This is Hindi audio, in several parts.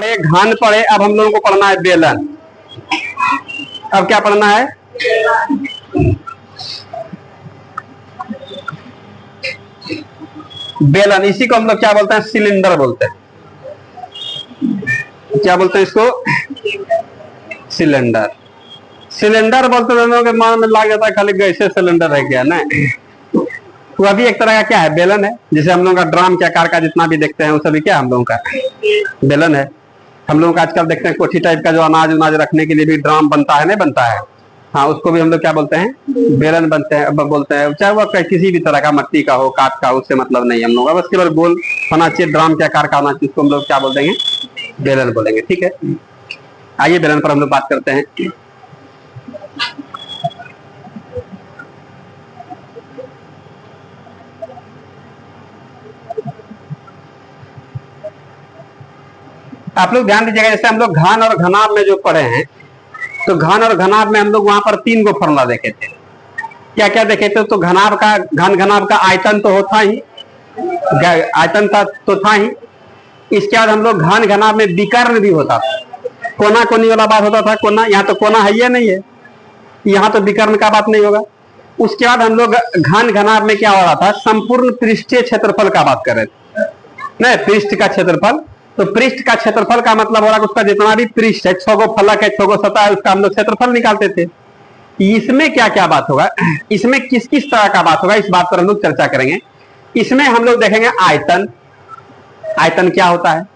ये घान पढ़े, अब हम लोगों को पढ़ना है बेलन। अब क्या पढ़ना है? बेलन। इसी को हम लोग क्या बोलते हैं? सिलेंडर बोलते हैं। क्या बोलते हैं इसको? सिलेंडर। सिलेंडर बोलते हैं के मन में लग जाता है खाली गैसे सिलेंडर है क्या ना। वो अभी एक तरह का क्या है? बेलन है। जैसे हम लोगों का ड्राम के आकार का जितना भी देखते हैं वो सभी क्या हम लोगों का बेलन है। हम लोग आजकल देखते हैं कोठी टाइप का जो अनाज उनाज रखने के लिए भी ड्राम बनता है, नहीं बनता है? हाँ, उसको भी हम लोग क्या बोलते हैं? बेलन बनते हैं, बोलते हैं। चाहे वो किसी भी तरह का, मट्टी का हो, काठ का, उससे मतलब नहीं हम लोग का, बस केवल गोल होना चाहिए, ड्राम के आकार का होना चाहिए, उसको हम लोग क्या बोल देंगे? बेलन बोलेंगे। ठीक है, आइए बेलन पर हम लोग बात करते हैं। आप लोग ध्यान दीजिएगा, जैसे हम लोग घान और घनाभ में जो पढ़े हैं, तो घान और घनाभ में हम लोग वहां पर 3 गो फॉर्मूला देखे थे। क्या क्या देखे थे? तो घनाभ का, घन घनाभ का आयतन तो होता ही, आयतन था तो था ही। इसके बाद हम लोग घन घनाभ में विकर्ण भी होता था, कोना कोनी वाला बात होता था। कोना, यहाँ तो कोना है या नहीं है, यहाँ तो विकर्ण का बात नहीं होगा। उसके बाद हम लोग घन घनाभ में क्या हो रहा था? संपूर्ण पृष्ठीय क्षेत्रफल का बात कर रहे थे, नहीं, पृष्ठ का क्षेत्रफल। तो पृष्ठ का क्षेत्रफल का मतलब हो रहा है उसका जितना भी पृष्ठ है, 6 गो फलक है, 6 गो सतह है, उसका हम लोग क्षेत्रफल निकालते थे। इसमें क्या क्या बात होगा, इसमें किस किस तरह का बात होगा, इस बात पर हम लोग चर्चा करेंगे। इसमें हम लोग देखेंगे आयतन। आयतन क्या होता है?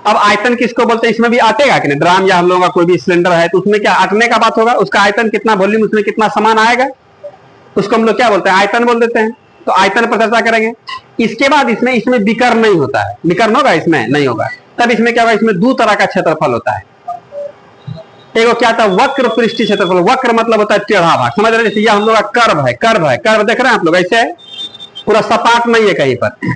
अब आयतन किसको बोलते हैं? इसमें भी आतेगा कि नहीं? ड्राम या हम लोगों का कोई भी सिलेंडर है तो उसमें क्या अटने का बात होगा, उसका आयतन कितना, वॉल्यूम उसमें कितना सामान आएगा, उसको हम लोग क्या बोलते हैं? आयतन बोल देते हैं। तो आयतन पर चर्चा करेंगे। इसके बाद इसमें विकर्ण नहीं होता है। विकर्ण होगा? इसमें नहीं होगा। तब इसमें क्या होगा? इसमें 2 तरह का क्षेत्रफल होता है। एक क्या होता है? वक्र पृष्ठीय क्षेत्रफल। वक्र मतलब होता है टेढ़ा भाग, समझ रहे? जैसे ये हम लोग का कर्व है, कर्व है, कर्व देख रहे हैं आप लोग, ऐसे है, पूरा सपाट नहीं है कहीं पर।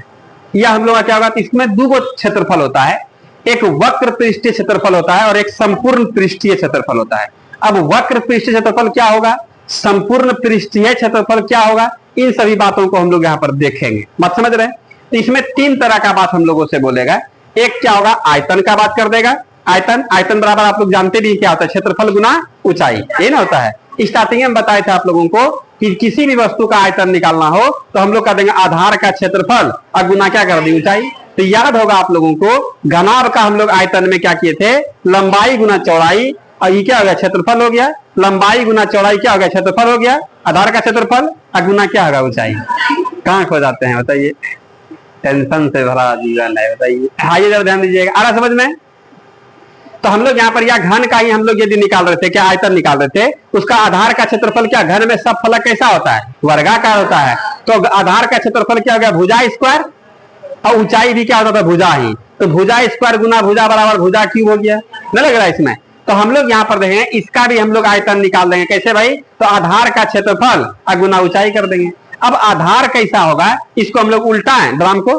यह हम लोग का क्या होगा? इसमें 2 गो क्षेत्रफल होता है, एक वक्र पृष्ठीय क्षेत्रफल होता है और एक संपूर्ण पृष्ठीय क्षेत्रफल होता है। अब वक्र पृष्ठीय क्षेत्रफल क्या होगा, संपूर्ण पृष्ठीय क्षेत्रफल क्या होगा, इन सभी बातों को हम लोग यहाँ पर देखेंगे। बात समझ रहे हैं? तो इसमें 3 तरह का बात हम लोगों से बोलेगा। एक क्या होगा? आयतन का बात कर देगा। आयतन, आयतन बराबर आप लोग जानते भी क्या होता है? क्षेत्रफल गुना ऊंचाई, ये ना होता है। स्टार्टिंग में बताए थे आप लोगों को कि किसी भी वस्तु का आयतन निकालना हो तो हम लोग कर देंगे आधार का क्षेत्रफल और गुना क्या कर देंगे? ऊंचाई। तो याद होगा आप लोगों को, घनाभ का हम लोग आयतन में क्या किए थे? लंबाई गुना चौड़ाई, और ये क्या हो गया? क्षेत्रफल हो गया। लंबाई गुना चौड़ाई क्या हो गया? क्षेत्रफल हो गया। आधार का क्षेत्रफल और गुना क्या होगा? ऊंचाई। कहाँ खो जाते हैं बताइए? टेंशन से भरा जीवन है, बताइए। आइए जरा ध्यान दीजिएगा, आ रहा समझ में? तो हम लोग यहाँ पर या घन का ही हम लोग यदि निकाल रहे थे, क्या आयतन निकाल रहे थे, उसका आधार का क्षेत्रफल क्या, घन में सब फलक कैसा होता है? वर्गाकार होता है। तो आधार का क्षेत्रफल क्या हो गया? भुजा स्क्वायर, और ऊंचाई भी क्या होता था? भुजा ही। तो भुजा स्क्वायर गुना भुजा बराबर भुजा क्यूब हो गया। नहीं लग रहा है इसमें? तो हम लोग यहाँ पर देखेंगे, इसका भी हम लोग आयतन निकाल देंगे। कैसे भाई? तो आधार का क्षेत्रफल और गुना ऊंचाई कर देंगे। अब आधार कैसा होगा, इसको हम लोग उल्टा है, ड्राम को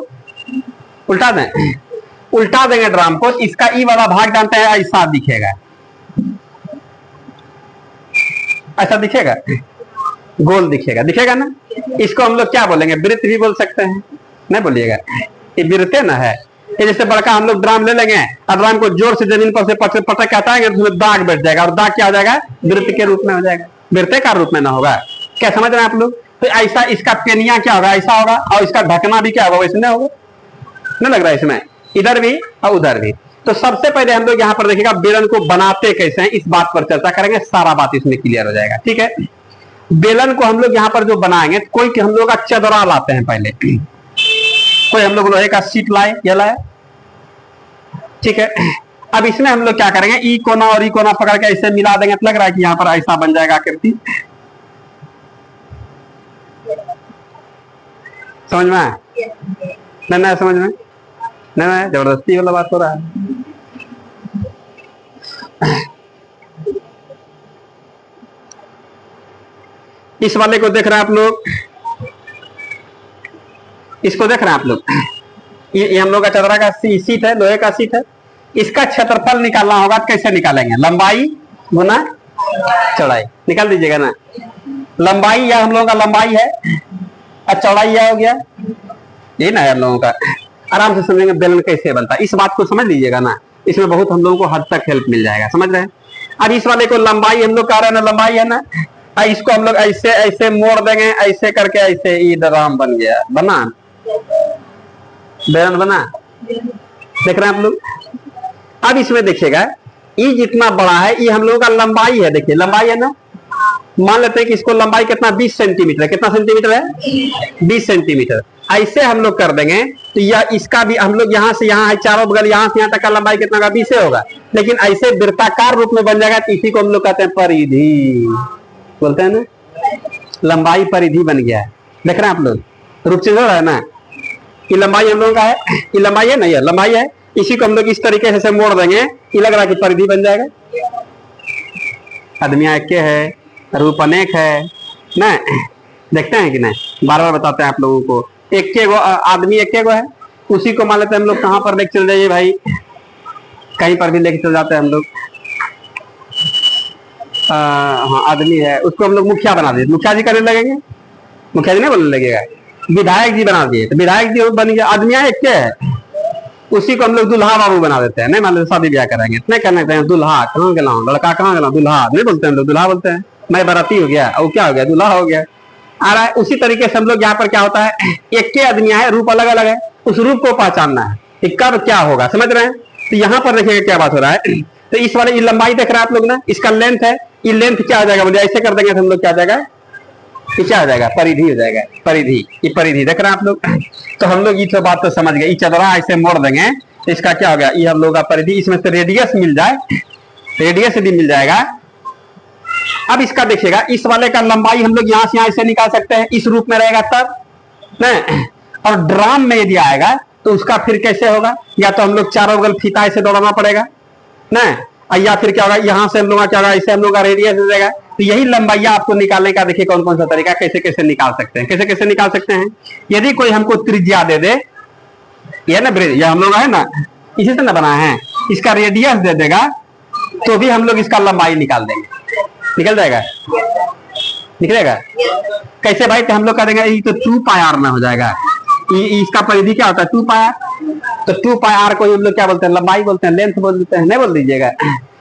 उल्टा दें, उल्टा देंगे ड्राम को। इसका ई वाला भाग जानते हैं, ऐसा दिखेगा, ऐसा दिखेगा, गोल दिखेगा, दिखेगा ना? इसको हम लोग क्या बोलेंगे? वृत्त भी बोल सकते हैं, नहीं बोलिएगा? ये वृत्त ना है। ये जैसे बड़का हम लोग ड्राम ले लेंगे और ड्राम को जोर से जमीन पर से पटक के हटाएंगे तो उसमें दाग बैठ जाएगा, और दाग क्या हो जाएगा? वृत्त के रूप में हो जाएगा, वृत्ताकार रूप में ना होगा। क्या समझ रहे हैं आप लोग? तो ऐसा इसका पेनिया क्या होगा? ऐसा होगा, और इसका ढकना भी क्या होगा? वैसे नहीं होगा। नहीं लग रहा है इसमें? इधर भी और उधर भी। तो सबसे पहले हम लोग यहाँ पर देखिएगा बेलन को बनाते कैसे हैं, इस बात पर चर्चा करेंगे, सारा बात इसमें क्लियर हो जाएगा। ठीक है, बेलन को हम लोग यहाँ पर जो बनाएंगे, कोई हम लोग का चदरा लाते हैं पहले, कोई हम लोग लोहे का सीट लाए, ये लाए, ठीक है। अब इसमें हम लोग क्या करेंगे? ई कोना और ई कोना पकड़ के ऐसे मिला देंगे, तो लग रहा है कि यहाँ पर ऐसा बन जाएगा आकृति। समझ में आया? नहीं समझ में नहीं, जबरदस्ती वाला बात हो रहा है। इस वाले को देख रहे हैं आप लोग, इसको देख रहे हैं आप लोग, ये हम लोग का चदरा का सीट है, लोहे का सीट है। इसका क्षेत्रफल निकालना होगा, कैसे निकालेंगे? लंबाई गुना चौड़ाई, निकाल दीजिएगा ना। लंबाई या हम लोगों का लंबाई है और चौड़ाई यह हो गया, ये ना है हम लोगों का। आराम से समझेंगे बेलन कैसे बनता है, इस बात को समझ लीजिएगा ना। इसमें बहुत हम लोगों को हद तक हेल्प मिल जाएगा, समझ रहे हैं। अब इस वाले को लंबाई हम लोग कह रहे हैं ना, लंबाई है ना, इसको हम लोग ऐसे ऐसे मोड़ देंगे, ऐसे करके ऐसे ईद राम बन गया, बना बेरन बना, देख रहे हैं आप लोग। अब इसमें देखिएगा ई जितना बड़ा है ये हम लोगों का लंबाई है, देखिए लंबाई है ना, मान लेते हैं कि इसको लंबाई कितना 20 सेंटीमीटर है, कितना सेंटीमीटर है 20 सेंटीमीटर। ऐसे हम लोग कर देंगे तो यह इसका भी हम लोग यहाँ से यहाँ है, चारों बगल यहाँ से यहाँ तक का लंबाई कितना होगा 20 होगा, लेकिन ऐसे वृत्ताकार रूप में बन जाएगा तो इसी को हम लोग कहते हैं परिधि, बोलते हैं ना, लंबाई परिधि बन गया है। देख रहे हैं आप लोग, रूप चेंज हो रहा है ना, ये लंबाई हम लोगों का है, ये लंबाई है ना, ये लंबाई है, इसी को हम लोग इस तरीके से मोड़ देंगे, ये लग रहा है कि परिधि बन जाएगा। आदमिया एक है, रूप अनेक है ना, देखते हैं कि नहीं, बार बार बताते हैं आप लोगों को। एक के गो आदमी एक के गो है, उसी को मान लेते हैं हम लोग, कहाँ पर लेके चल जाइए भाई, कहीं पर भी लेके चल जाते हैं हम लोग। हाँ आदमी है, उसको हम लोग मुखिया बना दिए, मुखिया जी करने लगेंगे, मुखिया जी नहीं बोलने लगेगा, विधायक जी बना दिए तो विधायक जी बन गया। आदमिया एक के है, उसी को हम लोग दुल्हा बाबू बना देते हैं, नहीं मान लो शादी ब्याह कराएंगे नहीं करने देते हैं, दुल्हा कहाँ गया, लड़का कहाँ गया, दुल्हा नहीं बोलते हैं लोग, दुल्हा बोलते हैं, मैं बाराती हो गया और क्या हो गया, दुल्हा हो गया। आ रहा है उसी तरीके से हम लोग यहाँ पर क्या होता है, एक के आदमिया है, रूप अलग अलग है, उस रूप को पहचानना है कि कब क्या होगा, समझ रहे हैं। तो यहाँ पर देखिएगा क्या बात हो रहा है, तो इस वाले ये लंबाई देख रहे हैं आप लोग ना, इसका लेंथ है, ये लेंथ क्या हो जाएगा, बोलिए ऐसे कर देंगे तो हम लोग क्या हो जाएगा, ये क्या हो जाएगा, परिधि हो जाएगा, परिधि, ये परिधि देख रहे हैं आप लोग। तो हम लोग ये तो बात तो समझ गए, ये चदरा ऐसे मोड़ देंगे तो इसका क्या हो गया, ये हम लोग का परिधि, इसमें से रेडियस मिल जाए, रेडियस भी मिल जाएगा। अब इसका देखिएगा, इस वाले का लंबाई हम लोग यहाँ से यहाँ ऐसे निकाल सकते हैं, इस रूप में रहेगा तब नहीं, और ड्राम में यदि आएगा तो उसका फिर कैसे होगा, या तो हम लोग चारों बगल फीता ऐसे दौड़ाना पड़ेगा नहीं, या फिर क्या होगा, यहाँ से हम लोग क्या होगा, ऐसे हम लोग का रेडियस हो जाएगा। तो यही लंबाइयां आपको निकालने का देखिए कौन कौन सा तरीका, कैसे कैसे निकाल सकते हैं, कैसे कैसे निकाल सकते हैं। यदि कोई हमको त्रिज्या दे दे, ये ना ब्रिज, ये हम लोग है ना इसी से ना बना है, इसका रेडियस दे देगा तो भी हम लोग इसका लंबाई निकाल देंगे, निकल जाएगा, निकलेगा कैसे भाई, तो हम लोग कह देंगे ये तो 2 पाई आर में हो जाएगा, इसका परिधि क्या होता है 2 पाई आर, तो 2 पाई आर को हम लोग क्या बोलते हैं, लंबाई बोलते हैं, लेंथ बोलते हैं, नहीं बोल दीजिएगा।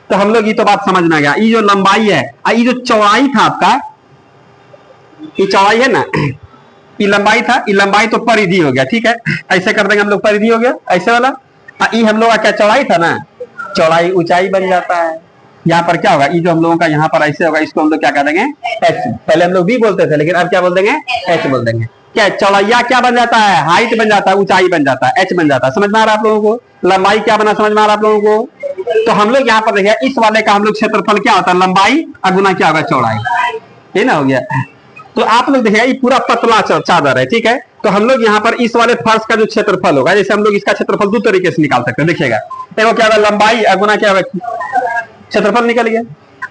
तो हम लोग ये तो बात समझ में आ गया, ये जो लंबाई है, ये जो चौड़ाई था आपका, ये चौड़ाई है ना, ये लंबाई था, ये लंबाई तो परिधि हो गया, ठीक है, ऐसे कर देंगे हम लोग, परिधि हो गया ऐसे वाला। ये हम लोग का क्या चौड़ाई था ना, चौड़ाई ऊंचाई बन जाता है। यहाँ पर क्या होगा, ये जो हम लोगों का यहाँ पर ऐसे होगा, इसको हम लोग क्या कह देंगे एच, पहले हम लोग भी बोलते थे लेकिन अब क्या बोल देंगे एच बोल देंगे। क्या चौड़ैया क्या बन जाता है, हाइट बन जाता है, ऊंचाई बन जाता है, एच बन जाता है, समझ में आ रहा है आप लोगों को। लंबाई क्या बना, समझ में आ रहा है आप लोगों को। तो हम लोग यहाँ पर देखिए, इस वाले का हम लोग क्षेत्रफल क्या होता है, लंबाई अगुना क्या होगा चौड़ाई, ये ना हो गया। तो आप लोग देखिएगा, ये पूरा पतला चादर है, ठीक है। तो हम लोग यहाँ पर इस वाले फर्श का जो क्षेत्रफल होगा, जैसे हम लोग इसका क्षेत्रफल 2 तरीके से निकाल सकते हैं, देखिएगा देखो क्या होगा, लंबाई अगुना क्या होगा क्षेत्रफल, निकल गया।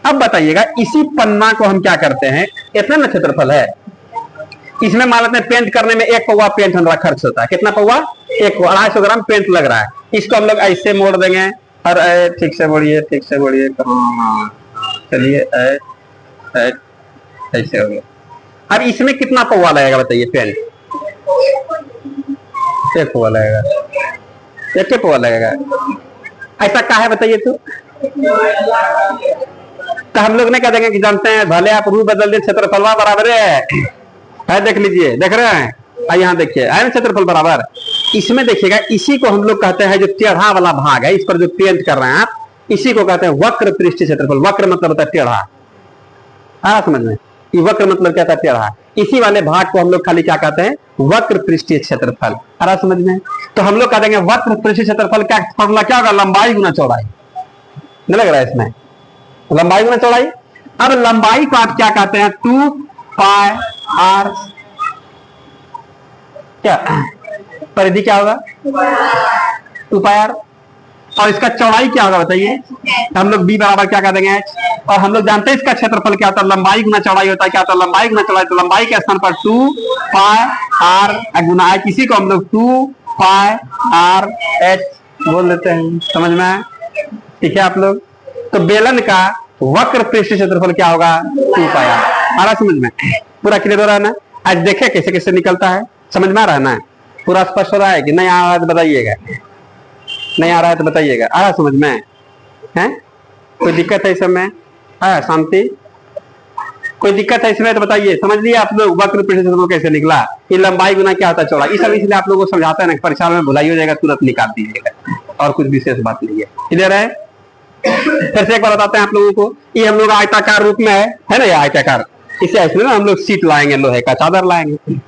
अब बताइएगा, इसी पन्ना को हम क्या करते हैं, इतना ना क्षेत्रफल है, इसमें मान लेते हैं पेंट करने में 1 पौवा पेंट हमारा खर्च होता है, कितना पौवा, 250 ग्राम पेंट लग रहा है। इसको हम लोग ऐसे मोड़ देंगे, और ठीक से बोलिए, ठीक से बोलिए, चलिए ऐसे हो गया। अब इसमें कितना पौवा लगेगा बताइए, पेंट 1 पौवा लगेगा, 1 पौवा लगेगा, ऐसा क्या है बताइए। तो हम लोग ने कह देंगे कि जानते हैं, भले आप रूप बदल दे, क्षेत्रफल बराबर है, देख लीजिए, देख रहे हैं, यहाँ देखिए है ना क्षेत्रफल बराबर। इसमें देखिएगा, इसी को हम लोग कहते हैं, जो टेढ़ा वाला भाग है, इस पर जो पेंट कर रहे हैं आप, इसी को कहते हैं वक्र पृष्ठीय क्षेत्रफल। वक्र मतलब होता है टेढ़ा, हाँ समझ में, ये वक्र मतलब क्या था, टेढ़ा। इसी वाले भाग को हम लोग खाली क्या कहते हैं, वक्र पृष्ठीय क्षेत्रफल, आ रहा समझ में। तो हम लोग कह देंगे वक्र पृष्ठीय क्षेत्रफल का फॉर्मूला क्या होगा, लंबाई गुना चौड़ाई, नहीं लग रहा है इसमें, लंबाई गुना चौड़ाई। अब लंबाई को आप क्या कहते हैं, 2 पाई आर, क्या परिधि क्या होगा 2 पाई आर, और इसका चौड़ाई क्या होगा बताइए, हम लोग बी बराबर क्या कह देंगे एच। और हम लोग जानते हैं इसका क्षेत्रफल क्या होता है, लंबाई गुना चौड़ाई होता है, क्या होता है, लंबाई गुना चौड़ाई। तो लंबाई के स्थान पर 2 पाई आर गुना एच, इसी को हम लोग 2 पाई आर एच बोल देते हैं, समझ में आया, ठीक है आप लोग। तो बेलन का वक्र पृष्ठीय क्षेत्रफल क्या होगा, 2 पाई आर, आ रहा समझ में, पूरा क्लियर हो रहा है ना। आज देखे कैसे कैसे निकलता है, समझ में आ रहा है ना, पूरा स्पष्ट हो रहा है कि नहीं, आज बताइएगा। नहीं आ रहा है तो बताइएगा, आ रहा समझ में है? कोई दिक्कत है इस समय? है शांति? कोई दिक्कत है इसमें तो बताइए। समझ लिए आप लोग वक्र पृष्ठ क्षेत्रफल कैसे निकला, ये लंबाई गुना क्या होता है चौड़ा, ये सब इसलिए आप लोगों को समझाता है ना, परीक्षा में भुलाई हो जाएगा तुरंत निकाल दीजिएगा, और कुछ विशेष बात नहीं है। इधर है, फिर से एक बार बताते हैं आप लोगों को, ये हम लोग आयताकार रूप में है ना, ये आयताकार, इसे इसमें ना हम लोग सीट लाएंगे, लोहे का चादर लाएंगे।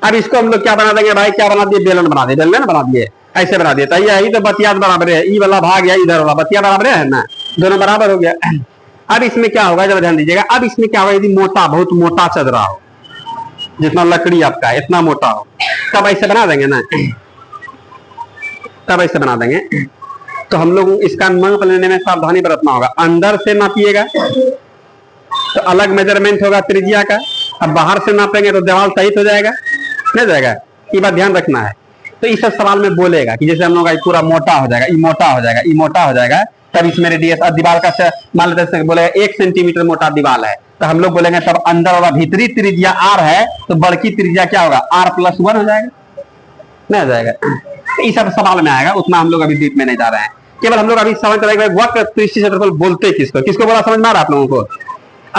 अब इसको हम लोग क्या बना देंगे भाई, क्या बना दिए, बेलन बना दिए, बेलन बना दिए, ऐसे बना दिए, यही तो बतिया बराबर है, ई वाला भाग या इधर वाला बतिया बराबर है ना, दोनों बराबर हो गया। अब इसमें क्या होगा, जब ध्यान दीजिएगा, अब इसमें क्या होगा, यदि मोटा, बहुत मोटा चदरा हो, जितना लकड़ी आपका इतना मोटा हो, तब ऐसे बना देंगे ना, तब ऐसे बना देंगे। तो हम लोग इसका नाप लेने में सावधानी बरतना होगा, अंदर से नापिएगा तो अलग मेजरमेंट होगा त्रिज्या का, अब बाहर से नापेंगे तो दीवार सहित हो जाएगा, नहीं जाएगा, ये बात ध्यान रखना है। तो इस सवाल में बोलेगा कि जैसे हम लोग पूरा मोटा हो जाएगा, ये मोटा हो जाएगा, ये मोटा हो जाएगा, तब इसमें रेडियस दीवार का मान लेते बोलेगा 1 सेंटीमीटर मोटा दीवार है, तो हम लोग बोलेंगे तब अंदर वाला भीतरी त्रिज्या r है, तो बड़की त्रिज्या क्या होगा, r+1 हो जाएगा, नहीं हो जाएगा। इस सब सवाल में आएगा, उतना हम लोग अभी डीप में नहीं जा रहे हैं, केवल हम लोग अभी समझ रहे हैं वक्र पृष्ठ क्षेत्रफल बोलते किसको, किसको बोला, समझ में आ रहा है आप लोगों को?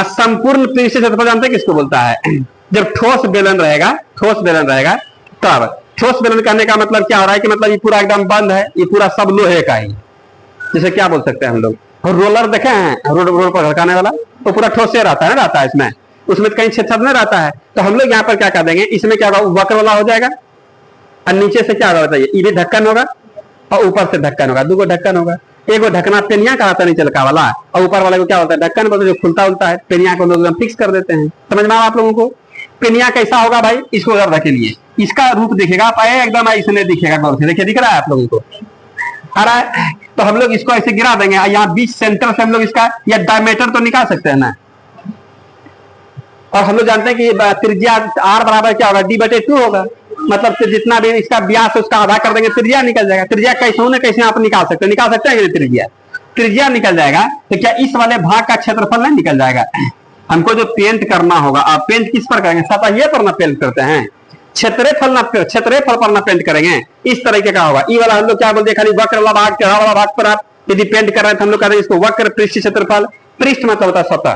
संपूर्ण पृष्ठ क्षेत्रफल जानते हैं किसको बोलता है? जब ठोस बेलन रहेगा, ठोस बेलन रहेगा, तब ठोस बेलन करने का मतलब क्या हो रहा है कि मतलब ये पूरा एकदम बंद है, ये पूरा सब लोहे का ही, जैसे क्या बोल सकते हैं हम लोग, रोलर देखे हैं, रोड पर घड़काने वाला, तो पूरा ठोस से रहता है ना, रहता है इसमें, उसमें कहीं छेद नहीं रहता है। तो हम लोग यहाँ पर क्या कर देंगे, इसमें क्या होगा, वक्र वाला हो जाएगा, और नीचे से क्या होगा बताइए, ये भी ढक्कन होगा और ऊपर से ढक्कन होगा, 2 ढक्कन होगा, एक ढक्कना पेनिया का आता नहीं चलका वाला, और ऊपर वाले को क्या होता है, ढक्कन बोलते जो खुलता उलता है, पेनिया को लोग फिक्स कर देते हैं। समझ में आप लोगों को? पेनिया कैसा होगा भाई, इसको उधर रखेंगे, इसका रूप दिखेगा आप एकदम ऐसे दिखेगा, देखिए दिख रहा है आप लोगों को, आ रहा है? तो हम लोग इसको ऐसे गिरा देंगे, यहाँ बीच सेंटर से हम लोग इसका या डायमीटर तो निकाल सकते हैं ना, और हम लोग जानते हैं कि त्रिज्या r बराबर क्या होगा, d/2 होगा, मतलब जितना भी इसका व्यास उसका आधा कर देंगे, त्रिज्या निकल जाएगा। त्रिज्या कैसे होने कैसे आप निकाल सकते हैं त्रिज्या, त्रिज्या निकल जाएगा, तो क्या इस वाले भाग का क्षेत्रफल नहीं निकल जाएगा? हमको जो पेंट करना होगा, आप पेंट किस पर करेंगे, सतह पर ना पेंट करते हैं, क्षेत्रफल पर ना पेंट करेंगे, इस तरीके का होगा। ये वाला हम लोग क्या बोलते हैं, खाली वक्र वाला भाग, टेढ़ा वाला भाग पर आप यदि पेंट कर रहे हैं तो हम लोग कह रहे हैं इसको वक्र पृष्ठ क्षेत्रफल। पृष्ठ मतलब होता है सतह,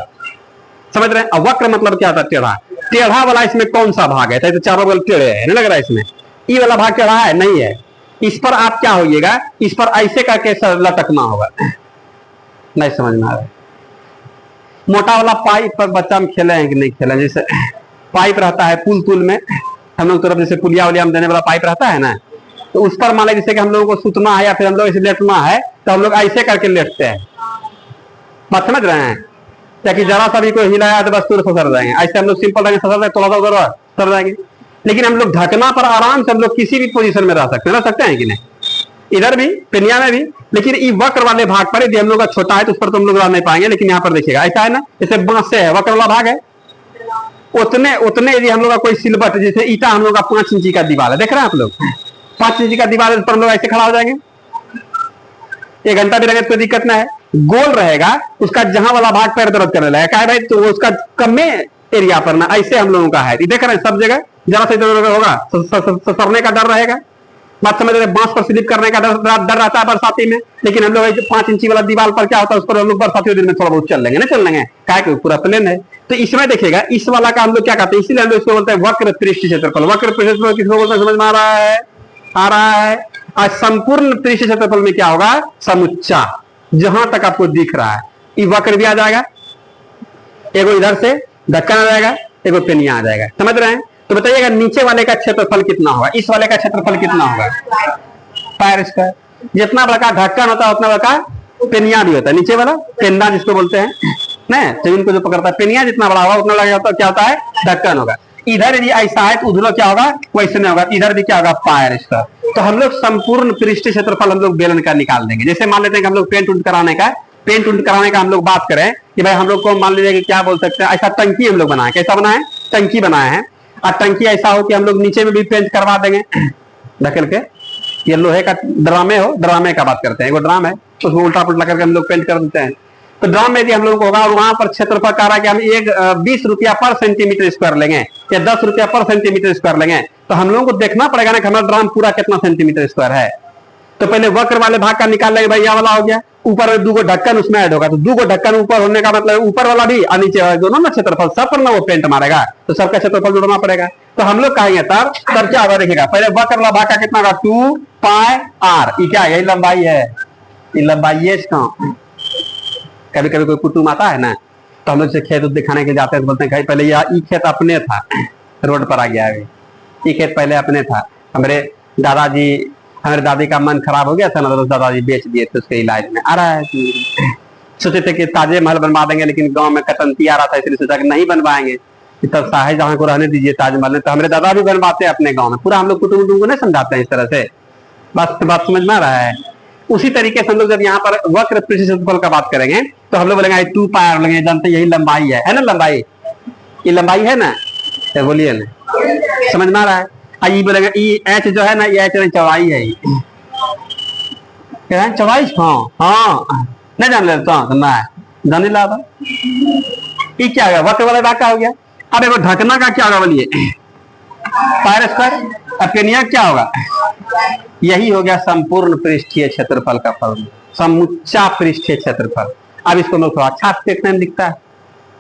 समझ रहे हैं? वक्र मतलब क्या होता है, टेढ़ा। टेढ़ा वाला इसमें कौन सा भाग है, तो चारों बगल टेढ़े है, नहीं लग रहा है इसमें, ये वाला भाग टेढ़ा है नहीं है, इस पर आप क्या होइएगा, इस पर ऐसे करके लटकना होगा, नहीं समझ में आ रहा है? मोटा वाला पाइप पर बच्चा हम खेले हैं कि नहीं खेले, जैसे पाइप रहता है पुल में, हम लोग तरफ जैसे पुलिया उलिया में देने वाला पाइप रहता है ना, तो उस पर मान लीजिए जैसे कि हम लोगों को सुतना है या फिर हम लोग ऐसे लेटना है, तो हम लोग ऐसे करके लेटते हैं, बात समझ रहे हैं? ताकि जरा सा भी कोई हिलाया तो बस तुरंत सर जाएंगे, ऐसे हम लोग सिंपल रहेंगे, थोड़ा सा उधर सर जाएंगे। लेकिन हम लोग ढकना पर आराम से हम लोग किसी भी पोजीशन में रह सकते हैं कि नहीं, इधर भी पेनिया में भी। लेकिन ये वक्र वाले भाग पर यदि हम लोग का छोटा है तो उस पर तो हम लोग रह नहीं पाएंगे, लेकिन यहाँ पर देखिएगा ऐसा है ना, जैसे बांस से है, वक्र वाला भाग है, उतने यदि हम लोग का कोई सिलबट, जैसे ईटा हम लोग का 5 इंची का दीवार है, देख रहे हैं आप लोग, 5 इंची का दीवार पर हम लोग ऐसे खड़ा हो जाएंगे, 1 घंटा भी रहेगा तो कोई दिक्कत ना है। गोल रहेगा, उसका जहां वाला भाग पैर दर्द करने लगेगा, क्या भाई, तो उसका कम एरिया पर ना, ऐसे हम लोगों का है, देख रहे हैं सब जगह, जरा से इधर होगा सरने का डर रहेगा, बात समझ रहे? बांस पर स्लिप करने का डर रहता है बरसाती में, लेकिन हम लोग 5 इंची वाला दीवार पर क्या होता है, उस पर हम लोग बरसाती दिन में थोड़ा बहुत चल लेंगे, ना चल लेंगे, क्या है पूरा प्लेन है। तो इसमें देखिएगा, इस वाला का हम लोग क्या कहते हैं, इसीलिए हम लोग इसको बोलते हैं वक्र पृष्ठ क्षेत्रफल। वक्र पृष्ठ क्षेत्रफल किसको बोलते हैं, समझ में आ रहा है? आ रहा है। और संपूर्ण पृष्ठ क्षेत्रफल में क्या होगा, समुच्चा, जहां तक आपको दिख रहा है, ये वक्र भी आ जाएगा, एगो इधर से ढक्कन आ जाएगा, एगो पेनिया आ जाएगा, समझ रहे हैं? तो बताइएगा नीचे वाले का क्षेत्रफल कितना होगा, इस वाले का क्षेत्रफल कितना होगा, पैर स्क्वायर। जितना बड़ा ढक्कन होता है उतना बड़ा पेनिया भी होता है, नीचे वाला पेन्ना जिसको बोलते हैं ना, जमीन को जो पकड़ता है, पेनिया जितना बड़ा होगा उतना लगा क्या होता है, ढक्कन होगा। इधर यदि ऐसा है तो उधर क्या होगा, वैसे नहीं होगा, इधर भी क्या होगा, पैर स्क्वायर। तो हम लोग संपूर्ण पृष्ठ क्षेत्रफल हम लोग बेलन का निकाल देंगे। जैसे मान लेते हैं कि हम लोग पेंट उंट कराने का हम लोग बात करें कि भाई हम लोग को मान लीजिए कि क्या बोल सकते हैं, ऐसा टंकी हम लोग बनाए, कैसा बनाए, टंकी बनाए हैं, और टंकी ऐसा हो कि हम लोग नीचे में भी पेंट करवा देंगे ढकेल के, ये लोहे का ड्रामे हो, ड्रामे का बात करते हैं, वो ड्राम है, उसको उल्टा पुल्टा करके हम लोग पेंट कर देते हैं। तो ड्राम में यदि हम लोग को होगा, और वहां पर क्षेत्रफल कह रहा है कि हम 20 रुपया पर सेंटीमीटर स्क्वायर लेंगे या 10 रुपया पर सेंटीमीटर स्क्वायर लेंगे, तो हम लोगों को देखना पड़ेगा ना कि हमारा ड्राम पूरा कितना सेंटीमीटर स्क्वायर है। तो पहले वक्र वाले भाग का निकाल लेंगे भाई, यह वाला हो गया, ऊपर में 2 ढक्कन उसमें ऐड होगा, तो 2 ढक्कन ऊपर होने का मतलब ऊपर वाला भी और नीचे वाला दोनों ना क्षेत्रफल सब पर ना वो पेंट मारेगा, तो सबका क्षेत्रफल जोड़ना पड़ेगा। तो हम लोग कहेंगे तब क्या होगा, देखिएगा पहले वक्र वाला भाग का कितना होगा 2 पाई r, ये क्या है, यही लंबाई है, ये लंबाई है इसका। कभी कभी कोई कुटुंब आता है ना, तो हम लोग से खेत दिखाने के जाते हैं, तो बोलते हैं पहले ये खेत अपने था, रोड पर आ गया है, ये खेत पहले अपने था, हमारे दादी का मन खराब हो गया था ना, तो दादाजी बेच दिए थे, उसके इलाज में आ रहा है। सोचे थे कि ताजे महल बनवा देंगे, लेकिन गांव में कटंती आ रहा था, इसलिए सोचा कि नहीं बनवाएंगे, तब शाहजहां को रहने दीजिए ताजमहल, तो हमारे दादा भी बनवाते हैं अपने गांव में। पूरा हम लोग कुटुंब को नहीं समझाते हैं इस तरह से, बात समझ में आ रहा है। उसी तरीके से हम लोग जब यहाँ पर वक्र पृष्ठ क्षेत्रफल का बात करेंगे, तो हम लोग बोलेंगे 2 पाई बोलेंगे, जानते यही लंबाई है ना, लंबाई, ये लंबाई है ना, बोलिए ना, समझ में आ रहा है। ये बोलेगा एच जो है ना, ये एच चौड़ाई है, क्या है चौड़ाई, हाँ नहीं जान लेता हूँ, जान ला, ये क्या होगा, वक्र वाले भाग का हो गया। अब एक ढकना का क्या होगा, बोलिए पाई स्क्वायर, अपनिया क्या होगा, यही हो गया संपूर्ण पृष्ठीय क्षेत्रफल का फॉर्मूला, समुच्चा पृष्ठीय क्षेत्रफल। अब इसको लोग थोड़ा अच्छा देखने में दिखता है,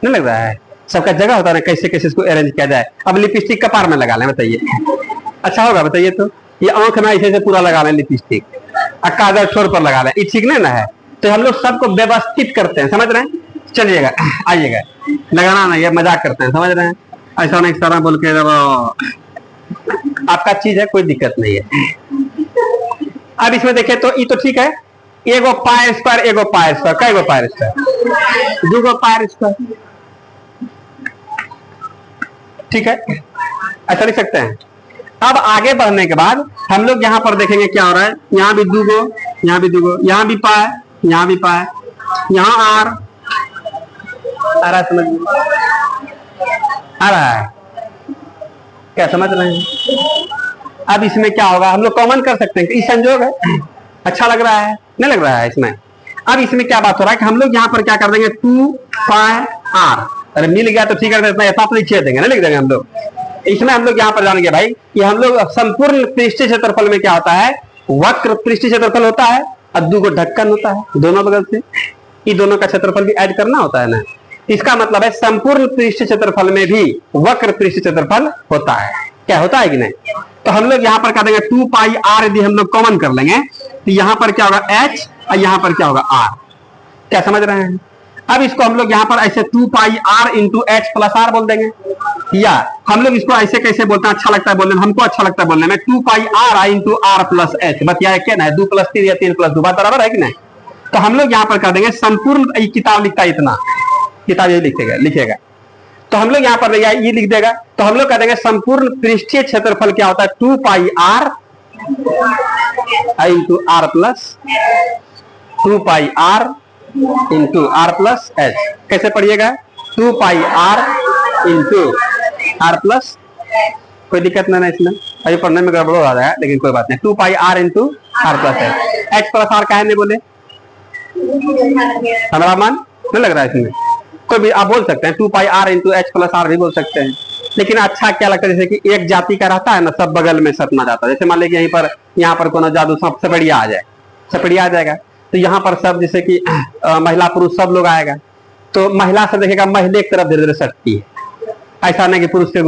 नहीं लग रहा है, सबका जगह होता है ना, कैसे कैसे इसको अरेंज किया जाए। अब लिपस्टिक कपार में लगा लें, बताइए अच्छा होगा, बताइए तो, ये आंख में ऐसे पूरा लगा लें लिपस्टिक, काजल छोर पर लगा लें, ये ठीक नहीं ना है। तो हम लोग सबको व्यवस्थित करते हैं, समझ रहे हैं, चलिएगा आइएगा, लगाना नहीं है, मजाक करते हैं, समझ रहे हैं, ऐसा नहीं सारा बोल के आपका चीज है, कोई दिक्कत नहीं है। अब इसमें देखें तो ये तो ठीक है, एगो पाई स्क्वायर, एगो पाई स्क्वायर, कई गो पाई स्क्वायर, 2 गो पाई स्क्वायर, ठीक है, ऐसा लिख सकते हैं। अब आगे बढ़ने के बाद हम लोग यहाँ पर देखेंगे क्या हो रहा है, यहाँ भी 2 गो, यहाँ भी 2 गो, यहाँ भी पाई, यहाँ भी पाई, यहाँ आर आ रहा है, समझ आ रहा है, क्या समझ रहे हैं। अब इसमें क्या होगा, हम लोग कॉमन कर सकते हैं कि संयोग है, अच्छा लग रहा है, नहीं लग रहा है इसमें। अब इसमें क्या बात हो रहा है कि हम लोग यहाँ पर क्या कर देंगे 2 पाई r, अरे मिल गया तो ठीक है, इतना ऐसा तो लिख देंगे ना, लिख देंगे हम लोग। इसमें हम लोग यहाँ पर जानेंगे भाई कि हम लोग संपूर्ण पृष्ठीय क्षेत्रफल में क्या होता है, वक्र पृष्ठीय क्षेत्रफल होता है और 2 गो ढक्कन होता है दोनों बगल से, ये दोनों का क्षेत्रफल भी ऐड करना होता है ना। इसका मतलब है संपूर्ण पृष्ठीय क्षेत्रफल में भी वक्र पृष्ठीय क्षेत्रफल होता है, क्या होता है कि नहीं। तो हम लोग यहाँ पर क्या देंगे 2 पाई r, यदि हम लोग कॉमन कर लेंगे तो यहाँ पर क्या होगा h और यहाँ पर क्या होगा r, क्या समझ रहे हैं। अब इसको हम लोग यहाँ पर ऐसे 2 pi r into H plus R बोल देंगे, या हम लोग इसको ऐसे कैसे बोलते हैं, अच्छा लगता है बोलने में, हमको अच्छा लगता है बोलने में, 2 pi r into R plus H, बस यह क्या ना है 2 + 3 या 3 + 2 बात बराबर है कि नहीं। तो हम लोग यहाँ पर कर देंगे संपूर्ण, किताब लिखता है इतना, किताब यही लिखेगा, तो हम लोग यहाँ पर ये लिख देगा, तो हम लोग कह देंगे संपूर्ण पृष्ठीय क्षेत्रफल क्या होता है 2 pi r into R plus 2 pi r into R plus H, कैसे पढ़िएगा 2 pi r into R plus, कोई दिक्कत नहीं है इसमें, अभी पढ़ने में गड़बड़ हो रहा है लेकिन कोई बात नहीं, 2 pi r into R plus H plus R का है नहीं बोले, हमारा मान नहीं लग रहा है इसमें, कोई भी आप बोल सकते हैं 2 pi r into H plus R भी बोल सकते हैं, लेकिन अच्छा क्या लगता है, जैसे कि एक जाति का रहता है ना, सब बगल में सपना जाता है, जैसे मान लीजिए यहाँ पर कोनो जादू सपड़िया आ जाए, सपड़िया आ जाएगा, तो यहाँ पर सब जैसे कि महिला पुरुष सब लोग आएगा, तो महिला से देखेगा महिला एक तरफ धीरे धीरे सटती है, ऐसा नहीं कि पुरुष के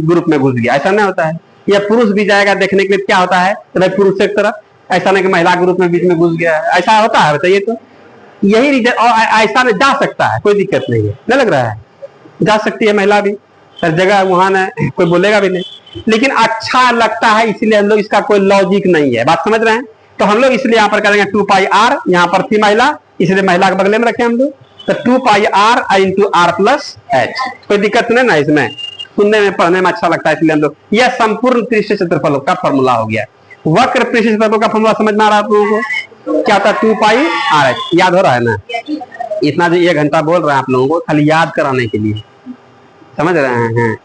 ग्रुप में घुस गया, ऐसा नहीं होता है, या पुरुष भी जाएगा देखने के लिए, क्या होता है तो भाई पुरुष एक तरफ, ऐसा नहीं कि महिला ग्रुप में बीच में घुस गया है, ऐसा होता है, बताइए तो यही रीजन, और ऐसा में जा सकता है, कोई दिक्कत नहीं है, नहीं लग रहा है, जा सकती है महिला भी, हर जगह वहां न कोई बोलेगा भी नहीं, लेकिन अच्छा लगता है, इसलिए हम लोग इसका कोई लॉजिक नहीं है, बात समझ रहे हैं। तो हम लोग इसलिए यहाँ पर करेंगे 2 पाई r, यहाँ पर थी महिला इसलिए महिला के बगले में रखे हम लोग, तो 2 pi r into R plus H, कोई दिक्कत नहीं ना इसमें, सुनने में पढ़ने में अच्छा लगता है, इसलिए हम लोग, यह संपूर्ण पृष्ठीय क्षेत्रफल का फॉर्मूला हो गया। वक्र पृष्ठीय क्षेत्रफल का फॉर्मूला समझ में आ रहा है आप लोगों को, क्या था 2 पाई r, याद हो रहा है ना, इतना जो 1 घंटा बोल रहे हैं आप लोगों को खाली याद कराने के लिए, समझ रहे हैं,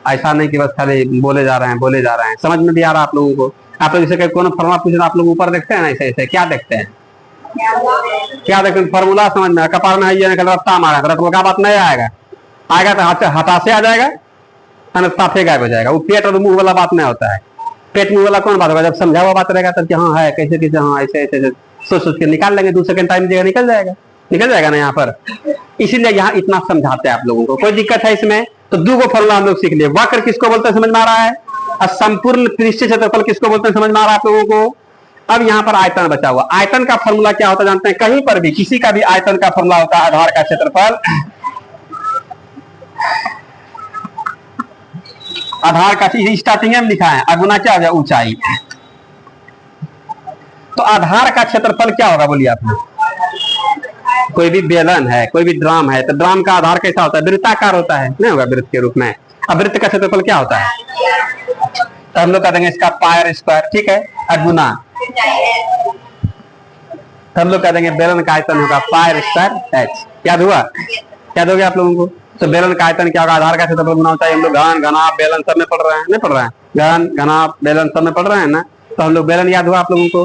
ऐसा नहीं कि बस खाली बोले जा रहे हैं, समझ में भी आ रहा है आप लोगों को। आप लोग जैसे कौन फॉर्मूला पूछ रहे हैं, आप लोग ऊपर देखते हैं ना, ऐसे ऐसे क्या देखते हैं, क्या देखते हैं, फॉर्मूला समझ में, कपार में है रफ्ता मारा, रफ्ता का बात नहीं आएगा, आएगा तो हाथा से आ जाएगा, साफे गायब हो जाएगा, वो पेट और मुंह वाला बात नहीं होता है, पेट मुंह वाला कौन बात होगा, जब समझा हुआ बात रहेगा तब कि हाँ है कैसे कैसे, हाँ ऐसे ऐसे सोच सोच के निकाल लेंगे, 2 सेकंड टाइम देगा, निकल जाएगा ना यहाँ पर। इसीलिए यहाँ इतना समझाते हैं आप लोगों को। कोई दिक्कत है इसमें? तो 2 गो फॉर्मूला हम लोग सीख लिए। वक्र किसको बोलते हैं समझ में आ रहा है, और संपूर्ण पृष्ठीय क्षेत्रफल किसको बोलते हैं समझ में आ रहा है आप लोगों को। अब यहाँ पर आयतन बचा हुआ। आयतन का फॉर्मूला क्या होता है जानते हैं? कहीं पर भी किसी का भी आयतन का फॉर्मूला होता है आधार का क्षेत्रफल, आधार का स्टार्टिंग में लिखा है अगुना क्या हो गया ऊंचाई। तो आधार का क्षेत्रफल क्या होगा बोलिए आपने? कोई भी बेलन है, कोई भी ड्राम है, तो ड्राम का आधार कैसा होता है? वृत्ताकार होता है, नहीं होगा वृत्त के रूप में। अब वृत्त का क्षेत्रफल क्या होता है? तो हम लोग कह देंगे इसका पायर स्क्वायर, ठीक है, अगुना। तो हम लोग कह देंगे बेलन का आयतन होगा पायर स्क्वायर एच। याद हुआ? याद हो गया आप लोगों को? तो बेलन का आयतन क्या होगा? आधार का क्षेत्रफल गुना होता है। हम लोग घन घनाभ बेलन सब में पढ़ रहे हैं, नहीं पढ़ रहे हैं? घन घनाभ बेलन सब में पढ़ रहे हैं ना। तो हम लोग बेलन याद हुआ आप लोगों को?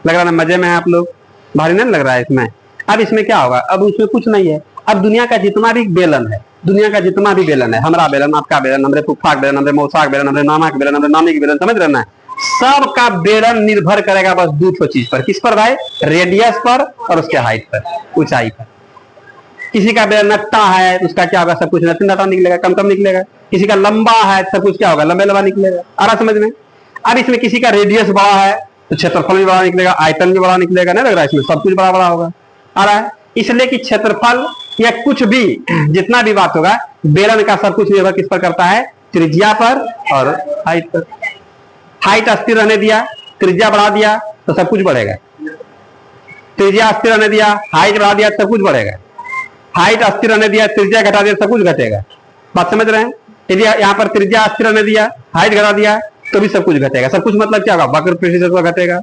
लग रहा है मजे में है आप लोग, भारी नहीं लग रहा है इसमें। अब इसमें क्या होगा? अब उसमें कुछ नहीं है। अब दुनिया का जितना भी बेलन है, दुनिया का जितना भी बेलन है, हमारा बेलन, आपका बेलन, हमारे फुफा बेलन, हमारे मौसा बेलन, हमारे नाना के बेलन, हमारे नानी के बेलन, समझ रहे ना? सबका बेलन निर्भर करेगा बस 2 चीज पर। किस पर भाई? रेडियस पर और उसके हाइट पर, ऊंचाई पर। किसी का बेलन नट्टा है उसका क्या होगा? सब कुछ नट्टा नट्टा निकलेगा, कम कम निकलेगा। किसी का लंबा है सब कुछ क्या होगा? लंबे लंबा निकलेगा। आ रहा समझ में? अब इसमें किसी का रेडियस बड़ा है तो क्षेत्रफल भी बड़ा निकलेगा, आयतन भी बड़ा निकलेगा, नहीं लग रहा है? इसमें सब कुछ बड़ा बड़ा होगा। आ रहा है? इसलिए कि क्षेत्रफल या कुछ भी जितना भी बात होगा, बेलन का सब कुछ निर्भर किस पर करता है? त्रिज्या पर और हाइट पर। हाइट स्थिर रहने दिया, त्रिज्या बढ़ा दिया तो सब कुछ बढ़ेगा। त्रिज्या स्थिर रहने दिया, हाइट बढ़ा दिया सब कुछ बढ़ेगा। हाइट स्थिर रहने दिया, त्रिज्या घटा दिया सब कुछ घटेगा। बात समझ रहे हैं? यदि यहाँ पर त्रिज्या स्थिर रहने दिया, हाइट घटा दिया तो भी सब कुछ घटेगा। सब कुछ मतलब क्या होगा? वक्र पृष्ठीय क्षेत्रफल घटेगा,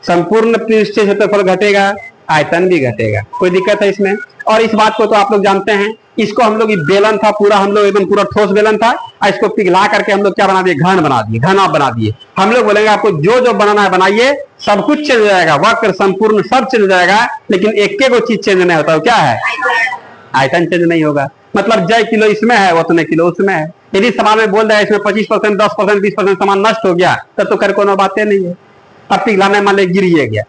संपूर्ण पृष्ठीय क्षेत्रफल घटेगा, आयतन भी घटेगा। कोई दिक्कत है इसमें? और इस बात को तो आप लोग जानते हैं। इसको हम लोग बेलन था पूरा, हम लोग एकदम पूरा ठोस बेलन था, इसको पिघला करके हम लोग क्या बना दिए? घन बना दिए, घना बना दिए। हम लोग बोलेंगे आपको जो जो बनाना है बनाइए, सब कुछ चेंज हो जाएगा, वक्र संपूर्ण सब चेंज हो जाएगा, लेकिन एक को चीज चेंज नहीं होता। क्या है? आयतन चेंज नहीं होगा। मतलब जय किलो इसमें है उतने किलो उसमें है। यदि सामान में बोल रहा है इसमें 25%, 10%, 20% सामान नष्ट हो गया तब तो कर कोनो बातें नहीं है। अब पिघलाने मान ले गिर गया,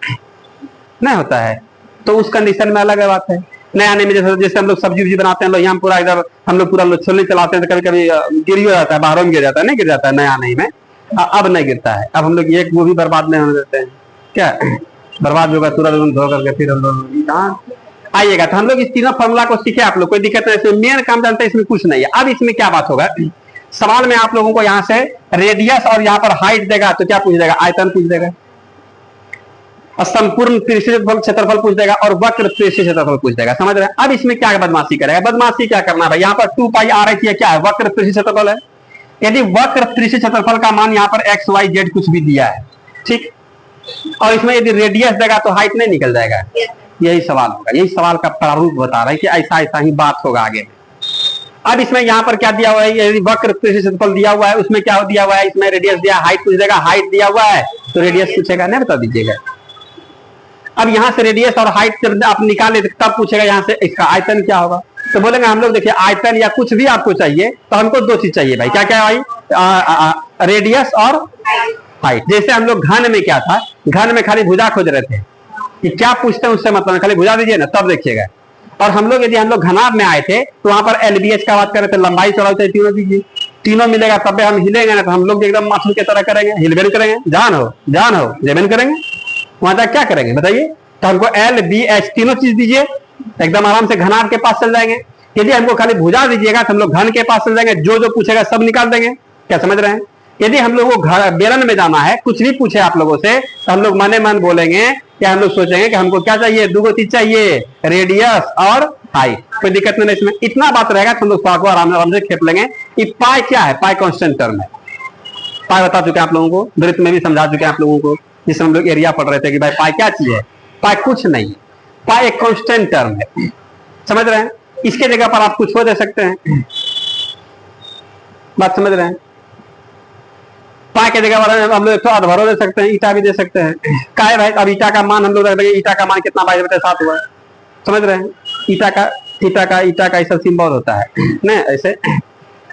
नहीं होता है, तो उस कंडीशन में अलग बात है। नया आने में जैसे हम लोग सब्जी उब्जी बनाते हैं, लोहिया में पूरा इधर हम लोग पूरा छोले चलाते हैं तो कभी कभी गिर हो जाता है, बाहरों में गिर जाता है, नहीं गिर जाता है नया आने में। अब नहीं गिरता है। अब हम लोग एक वो भी बर्बाद नहीं होने देते हैं। क्या बर्बाद होगा? तुरंत धो करके फिर हम लोग कहाँ आइएगा। तो हम लोग इस तीनों फॉर्मूला को सीखे आप लोग, कोई दिक्कत नहीं। इसमें मेन काम जानते हैं, इसमें कुछ नहीं है। अब इसमें क्या बात होगा? सवाल में आप लोगों को यहाँ से रेडियस और यहाँ पर हाइट देगा तो क्या पूछ देगा? आयतन पूछ देगा, संपूर्ण पृष्ठीय क्षेत्रफल पूछ देगा और वक्र पृष्ठीय क्षेत्रफल पूछ देगा। समझ रहे हैं? अब इसमें क्या बदमाशी करेगा? बदमाशी क्या करना है? यहाँ पर 2 पाई आ रही है, क्या है? वक्र पृष्ठीय क्षेत्रफल है। यदि वक्र पृष्ठीय क्षेत्रफल का मान यहाँ पर एक्स वाई जेड कुछ भी दिया है, ठीक, और इसमें यदि रेडियस देगा तो हाइट नहीं निकल जाएगा। यही सवाल होगा, यही सवाल का प्रारूप बता रहा है कि ऐसा ऐसा ही बात होगा आगे। अब इसमें यहाँ पर क्या दिया हुआ है? यदि वक्र पृष्ठीय क्षेत्रफल दिया हुआ है, उसमें क्या दिया हुआ है? इसमें रेडियस दिया, हाइट पूछ देगा। हाइट दिया हुआ है तो रेडियस पूछेगा, नहीं बता दीजिएगा। अब यहाँ से रेडियस और हाइट आप निकाले तब पूछेगा यहाँ से इसका आयतन क्या होगा। तो बोलेंगे हम लोग देखिए आयतन या कुछ भी आपको चाहिए तो हमको 2 चीज चाहिए भाई। क्या क्या भाई? रेडियस और हाइट। जैसे हम लोग घन में क्या था? घन में खाली भुजा खोज रहे थे कि क्या पूछते हैं उससे मतलब खाली भुजा दीजिए ना, तब देखिएगा। और हम लोग यदि हम लोग घनाभ में आए थे तो वहां पर एलबीएच का बात कर रहे थे, लंबाई चौड़ाई तीनों दीजिए, तीनों मिलेगा तब हम हिलेंगे ना, तो हम लोग एकदम माथुर की तरह करेंगे, हिलबेन करेंगे, जान हो जेबेन करेंगे। वहां तक क्या करेंगे बताइए? तो हमको एल बी एच तीनों चीज दीजिए, एकदम आराम से घनाभ के पास चल जाएंगे। यदि हमको खाली भुजा दीजिएगा तो हम लोग घन के पास चल जाएंगे, जो जो पूछेगा सब निकाल देंगे। क्या समझ रहे हैं? यदि हम लोग को बेलन में जाना है, कुछ भी पूछे आप लोगों से, तो हम लोग मने मन बोलेंगे कि हम लोग सोचेंगे कि हमको क्या चाहिए? 2 चीज चाहिए, रेडियस और हाइट। कोई दिक्कत नहीं इसमें। इतना बात रहेगा तो हम लोग आराम से खेप लेंगे। ये पाई क्या है? पाई कांस्टेंट टर्म है। पाई बता चुके आप लोगों को, वृत्त में भी समझा चुके हैं आप लोगों को, जिसमें हम लोग एरिया पढ़ रहे थे कि भाई पाई क्या चीज है। पाई कुछ नहीं, पाई एक कांस्टेंट टर्म है। समझ रहे हैं? इसके जगह पर आप कुछ हो दे सकते हैं। बात समझ रहे हैं? पाई के जगह पर हम लोग अधभरो दे सकते हैं, ईटा भी दे सकते हैं। क्या है भाई? अब ईटा का मान हम लोग रख देंगे, ईटा का मान कितना 22/7 हुआ है। समझ रहे हैं? ईटा का ऐसा सिंबल होता है ना ऐसे।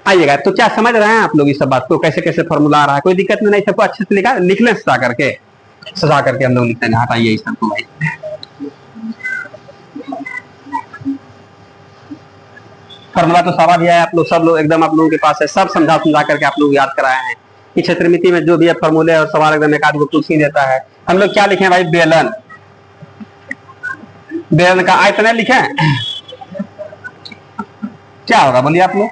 आइएगा। तो क्या समझ रहे हैं आप लोग इस सब बात को, कैसे कैसे फॉर्मूला आ रहा है? कोई दिक्कत नहीं, सबको अच्छे से लिखा लिख लें, सजा करके हम लोग लिखते हैं। हटाइए इस सबको भाई। फॉर्मूला तो सारा भी है, आप लोग सब लोग एकदम आप लोगों के पास है, सब समझा करके आप लोग याद कराए हैं कि क्षेत्रमिति में जो भी है फॉर्मूले और सवाल एकदम एक आध को पूछ ही देता है। हम लोग क्या लिखे भाई? बेलन। बेलन का आयतन लिखे, क्या होगा बोलिए आप लोग?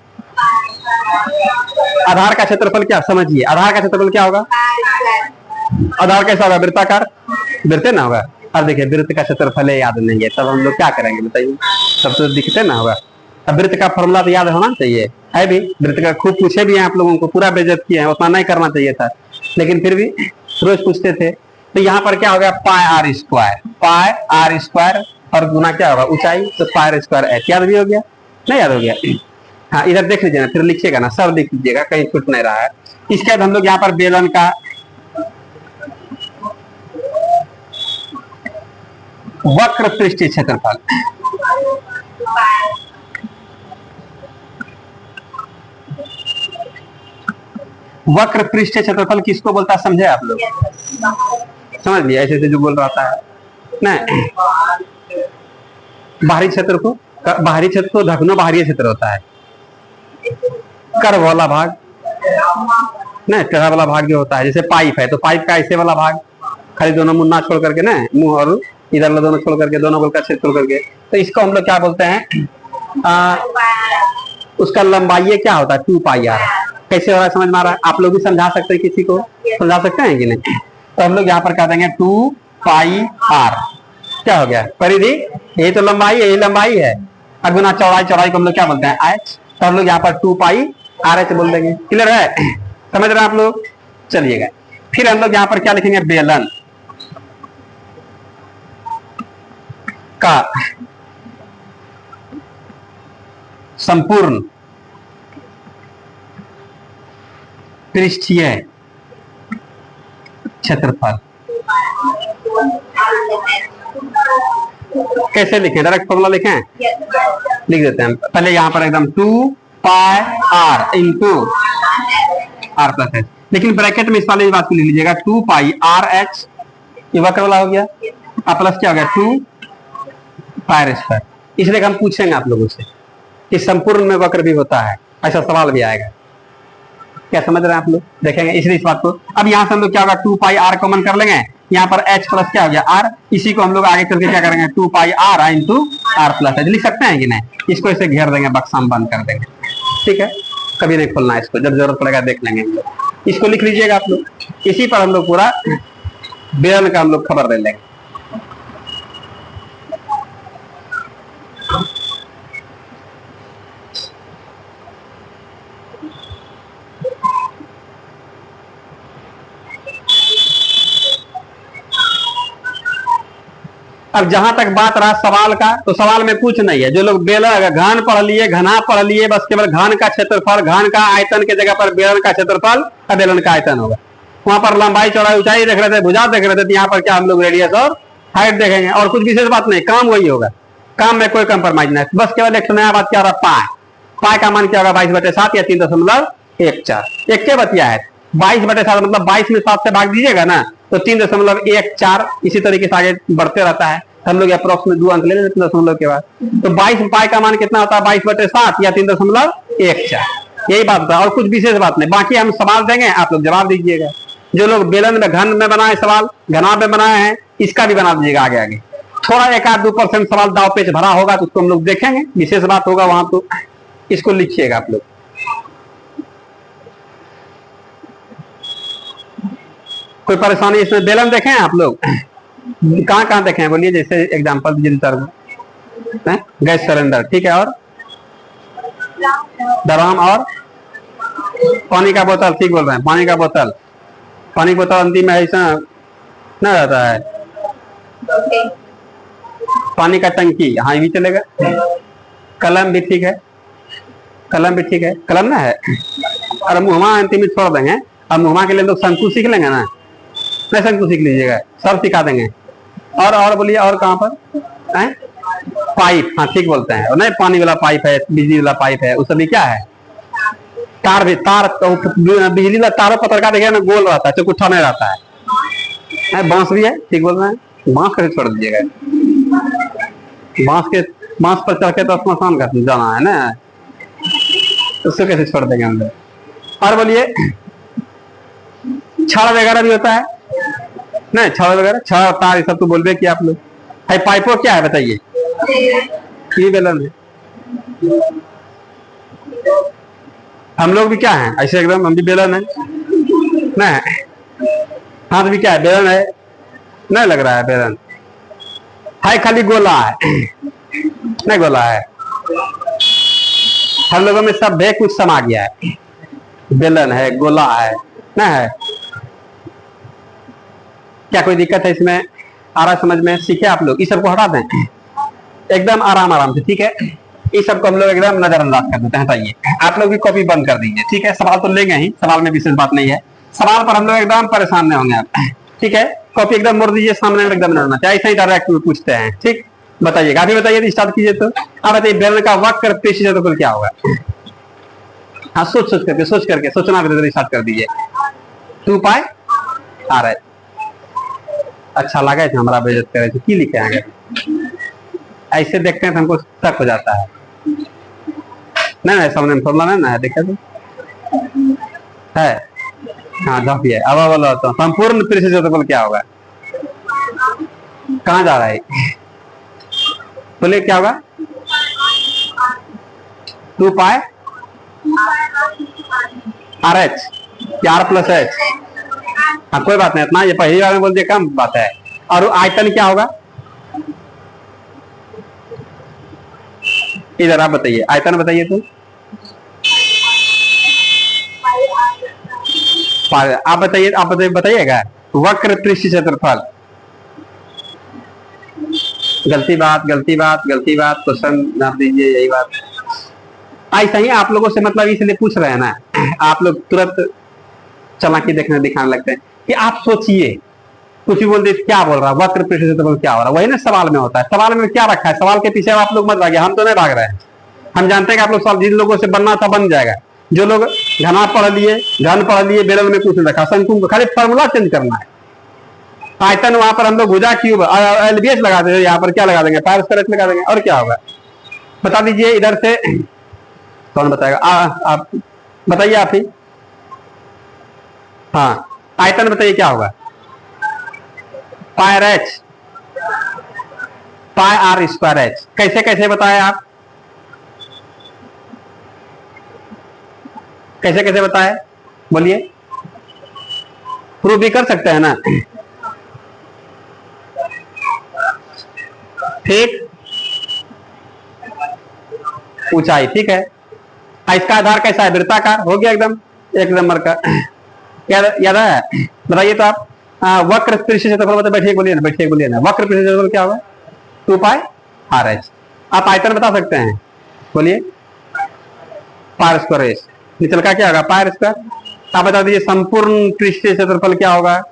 आधार का क्षेत्रफल क्या समझिए, आधार का क्षेत्रफल क्या होगा? आधार कैसा होगा? वृत्ताकार, वृत्त ना होगा। अब देखिए वृत्त का क्षेत्रफल याद नहीं है, तब हम लोग क्या करेंगे बताइए? तब तो दिखते ना होगा। अब वृत्त का फॉर्मूला तो याद होना चाहिए, है भी। वृत्त का खूब पूछे भी हैं आप लोगों को, पूरा बेइज्जत किए हैं, उतना नहीं करना चाहिए था, लेकिन फिर भी रोज पूछते थे। तो यहाँ पर क्या हो गया? Pi R square, pi R square और गुना क्या होगा? ऊंचाई, तो पाई आर स्क्वायर एच। याद भी हो गया? नहीं याद हो गया? हाँ, इधर देख लीजिए ना, फिर लिखिएगा ना, सब लिख लीजिएगा, कहीं छूट नहीं रहा है। इसके बाद हम लोग यहाँ पर बेलन का वक्र पृष्ठीय क्षेत्रफल, वक्र पृष्ठीय क्षेत्रफल किसको बोलता है समझे आप लोग? समझ लिया? ऐसे जो बोल रहा था नहीं, बाहरी क्षेत्र को, बाहरी क्षेत्र को ढकना बाहरी क्षेत्र होता है। कर्व वाला भाग नहीं, टेढ़ा वाला भाग जो होता है, जैसे पाइप है तो पाइप का ऐसे वाला भाग, खाली दोनों मुन्ना छोड़ करके ना, मुंह और इधर दोनों छोड़ करके, दोनों गोल का छेद छोड़ करके, तो इसको हम लोग क्या बोलते हैं? उसका लंबाई क्या होता है? 2 पाई आर। कैसे हो रहा है समझ में आ रहा है? आप लोग भी समझा सकते हैं, किसी को समझा सकते हैं कि नहीं? तो हम लोग यहाँ पर कह देंगे 2 पाई आर। क्या हो गया? परिधि, यही तो लंबाई है, यही लंबाई है। अब गुना चौड़ाई, चौड़ाई को हम लोग क्या बोलते हैं? एच। तो हम लोग यहाँ पर 2 पाई आर एच बोल देंगे। क्लियर है? समझ रहे हैं आप लोग? चलिएगा, फिर हम लोग यहाँ पर क्या लिखेंगे? बेलन का संपूर्ण पृष्ठीय क्षेत्रफल। कैसे लिखें? डायरेक्ट फॉर्मूला लिखें? लिख देते हैं पहले यहाँ पर एकदम 2 pi R into R plus H, लेकिन ब्रैकेट में इस वाले बात को लिख लीजिएगा, 2 पाई आर एच, ये वक्र वाला हो गया, और प्लस क्या हो गया? 2 पाई आर स्क्वायर। इसलिए हम पूछेंगे आप लोगों से कि संपूर्ण में वक्र भी होता है, ऐसा सवाल भी आएगा। क्या समझ रहे हैं आप लोग? देखेंगे इसलिए इस बात को। अब यहाँ से हम लोग क्या होगा? 2 पाई आर कॉमन कर लेंगे, यहाँ पर h प्लस क्या हो गया? आर। इसी को हम लोग आगे चल के क्या करेंगे? 2 pi R into R plus H लिख सकते हैं कि नहीं? इसको ऐसे घेर देंगे, बक्सा में बंद कर देंगे, ठीक है? कभी नहीं खोलना है इसको, जब जरूरत पड़ेगा देख लेंगे हम लोग। इसको लिख लीजिएगा आप लोग, इसी पर हम लोग पूरा बेलन का हम लोग खबर दे लेंगे। अब जहां तक बात रहा सवाल का, तो सवाल में कुछ नहीं है। जो लोग बेलन घन पढ़ लिए, घना पढ़ लिए, बस केवल घन का क्षेत्रफल, घन का आयतन के जगह पर बेलन का क्षेत्रफल और बेलन का आयतन होगा। वहां पर लंबाई, चौड़ाई, ऊंचाई देख रहे थे, भुजा देख रहे थे, तो यहाँ पर क्या हम लोग रेडियस और हाइट देखेंगे, और कुछ विशेष बात नहीं, काम वही होगा, काम में कोई कंप्रोमाइज नहीं। बस केवल एक नया बात क्या हो रहा? पाई, पाई का मान क्या होगा? 22/7 या 3.14। एक के बतिया है 22/7, मतलब 22 में 7 से भाग दीजिएगा ना, तो 3.14। इसी तरीके से आगे बढ़ते रहता है। हम लोग अप्रोक्स में 2 अंक ले लेते हैं दशमलव के बाद। तो 22 पाई का मान कितना होता है? 22/7 या 3.14। यही बात होता है, और कुछ विशेष बात नहीं। बाकी हम सवाल देंगे, आप लोग जवाब दीजिएगा। जो लोग बेलन में घन में बनाए सवाल, घना में बनाए हैं, इसका भी बना दीजिएगा आगे आगे। थोड़ा 1-2% सवाल दाव पेच भरा होगा तो उसको हम लोग देखेंगे, विशेष बात होगा वहां, तो इसको लिखिएगा आप लोग। कोई परेशानी इसमें? बेलन देखें आप लोग? कहाँ कहाँ देखे हैं बोलिए? जैसे एग्जांपल दीजिए सर। गैस सिलेंडर, ठीक है, और ड्रम, और पानी का बोतल, ठीक बोल रहे हैं, पानी का बोतल। पानी की बोतल अंतिम में ऐसा ना रहता है, पानी का टंकी, हाँ ये भी चलेगा। कलम भी ठीक है, कलम भी ठीक है, कलम ना है। और मुहमा अंतिम में छोड़ देंगे, अब मुहमा के लिए लोग शंकु सीख लेंगे ना, नहीं शंकु सीख लीजिएगा, सब सिखा देंगे। और बोलिए, और कहाँ पर है? पाइप, हाँ ठीक बोलते हैं, नहीं पानी वाला पाइप है, बिजली वाला पाइप है, वो सभी क्या है? तार भी तार तो बिजली का तारों पतर का देखिए ना, गोल रहता है, चौकुट्ठा नहीं रहता है। बांस भी है, ठीक बोल रहे हैं। बांस कैसे छोड़ दीजिएगा? बांस पर चढ़ के तो स्मशान का जाना है ना, उसको कैसे छोड़ देंगे हम लोग? और बोलिए, छड़ वगैरह भी होता है नहीं? छड़ वगैरह, छड़ तार ये सब तो बोल रहे कि आप लोग है। पाइपों क्या है बताइए? ये बेलन है। हम लोग भी क्या है ऐसे एकदम, हम भी बेलन है ना? हाथ भी क्या है? बेलन है। नहीं लग रहा है बेलन है, खाली गोला है। नहीं गोला है, हम लोगों में सब भे कुछ समा गया है। बेलन है, गोला है ना है। क्या कोई दिक्कत है इसमें? आ रहा समझ में? सीखे आप लोग? इस सबको हटा दें एकदम आराम आराम से, ठीक है? इस सबको हम लोग एकदम नजरअंदाज कर देते हैं। हटाइए, आप लोग भी कॉपी बंद कर दीजिए, ठीक है? सवाल तो लेंगे ही, सवाल में विशेष बात नहीं है। सवाल पर हम लोग एकदम परेशान नहीं होंगे आप, ठीक है? कॉपी एकदम मोड़ दीजिए, सामने में एकदम लड़ना चाहिए, ऐसा ही डायरेक्ट पूछते हैं, ठीक? बताइएगा, अभी बताइए, स्टार्ट कीजिए। तो अब बताइए, बेलन का वक्र प्रेक्षित तो क्या होगा? हाँ, सोच करके सोचना स्टार्ट कर दीजिए। 2 पाई आ रहा है। अच्छा लगा था हमारा बेइज्जत करे तो की लिखे आगे? ऐसे देखते हैं तो हमको शक हो जाता है। नहीं सामने में फॉर्मूला नहीं ना है, देखा तो है। हाँ झापिए, अब बोलो तो संपूर्ण प्रेक्षित क्या होगा? कहाँ जा रहा है? बोले क्या होगा? 2 pi R H, R plus H. हाँ कोई बात नहीं, इतना ये पहली बार में बोल दिया, कम बात है। और आयतन क्या होगा? इधर आप बताइए, आयतन बताइए तो। आप बताइएगा। वक्र पृष्ठ क्षेत्रफल। गलती बात क्वेश्चन आप दीजिए, यही बात। ऐसा ही आप लोगों से मतलब इसलिए पूछ रहे हैं ना, आप लोग तुरंत चालाकी दिखाने लगते हैं कि आप सोचिए। कुछ भी बोल दे, क्या बोल रहा है? वक्र पृष्ठ क्षेत्रफल क्या हो रहा है? वही ना सवाल में होता है। सवाल में क्या रखा है? सवाल के पीछे आप लोग मत भागिए, हम तो नहीं भाग रहे हैं। हम जानते हैं कि आप लोग सवाल जिन लोगों से बनना था बन जाएगा। जो लोग घना पढ़ लिए, घन पढ़ लिए, बेलन में कुछ नहीं रखा, शंकु खाली फॉर्मूला चेंज करना है। आयतन वहां पर हम लोग भुजा क्यूब एलबीएस लगा देंगे, यहाँ पर क्या लगा देंगे? पायर स्क्वायर लगा देंगे, और क्या होगा? बता दीजिए इधर से, कौन बताएगा? आप बताइए, आप ही। हाँ, आयतन बताइए क्या होगा? Pi r H, pi R square H. कैसे कैसे बताए आप? कैसे कैसे बताए? बोलिए, प्रूव भी कर सकते हैं ना? ठीक, ऊंचाई, ठीक है। इसका आधार कैसा है? वृत्ताकार हो गया एकदम, 1 नंबर का। याद है? बताइए तो आप। वक्र पृष्ठ क्षेत्रफल बैठिए बोलिए ना, वक्र पृष्ठ क्षेत्रफल क्या होगा? 2 पाई आर एच। आप आयतन बता सकते हैं? बोलिए, पायर स्क्वायर एच। निचल का क्या होगा? Pier square. आप बता दीजिए संपूर्ण पृष्ठ क्षेत्रफल क्या होगा?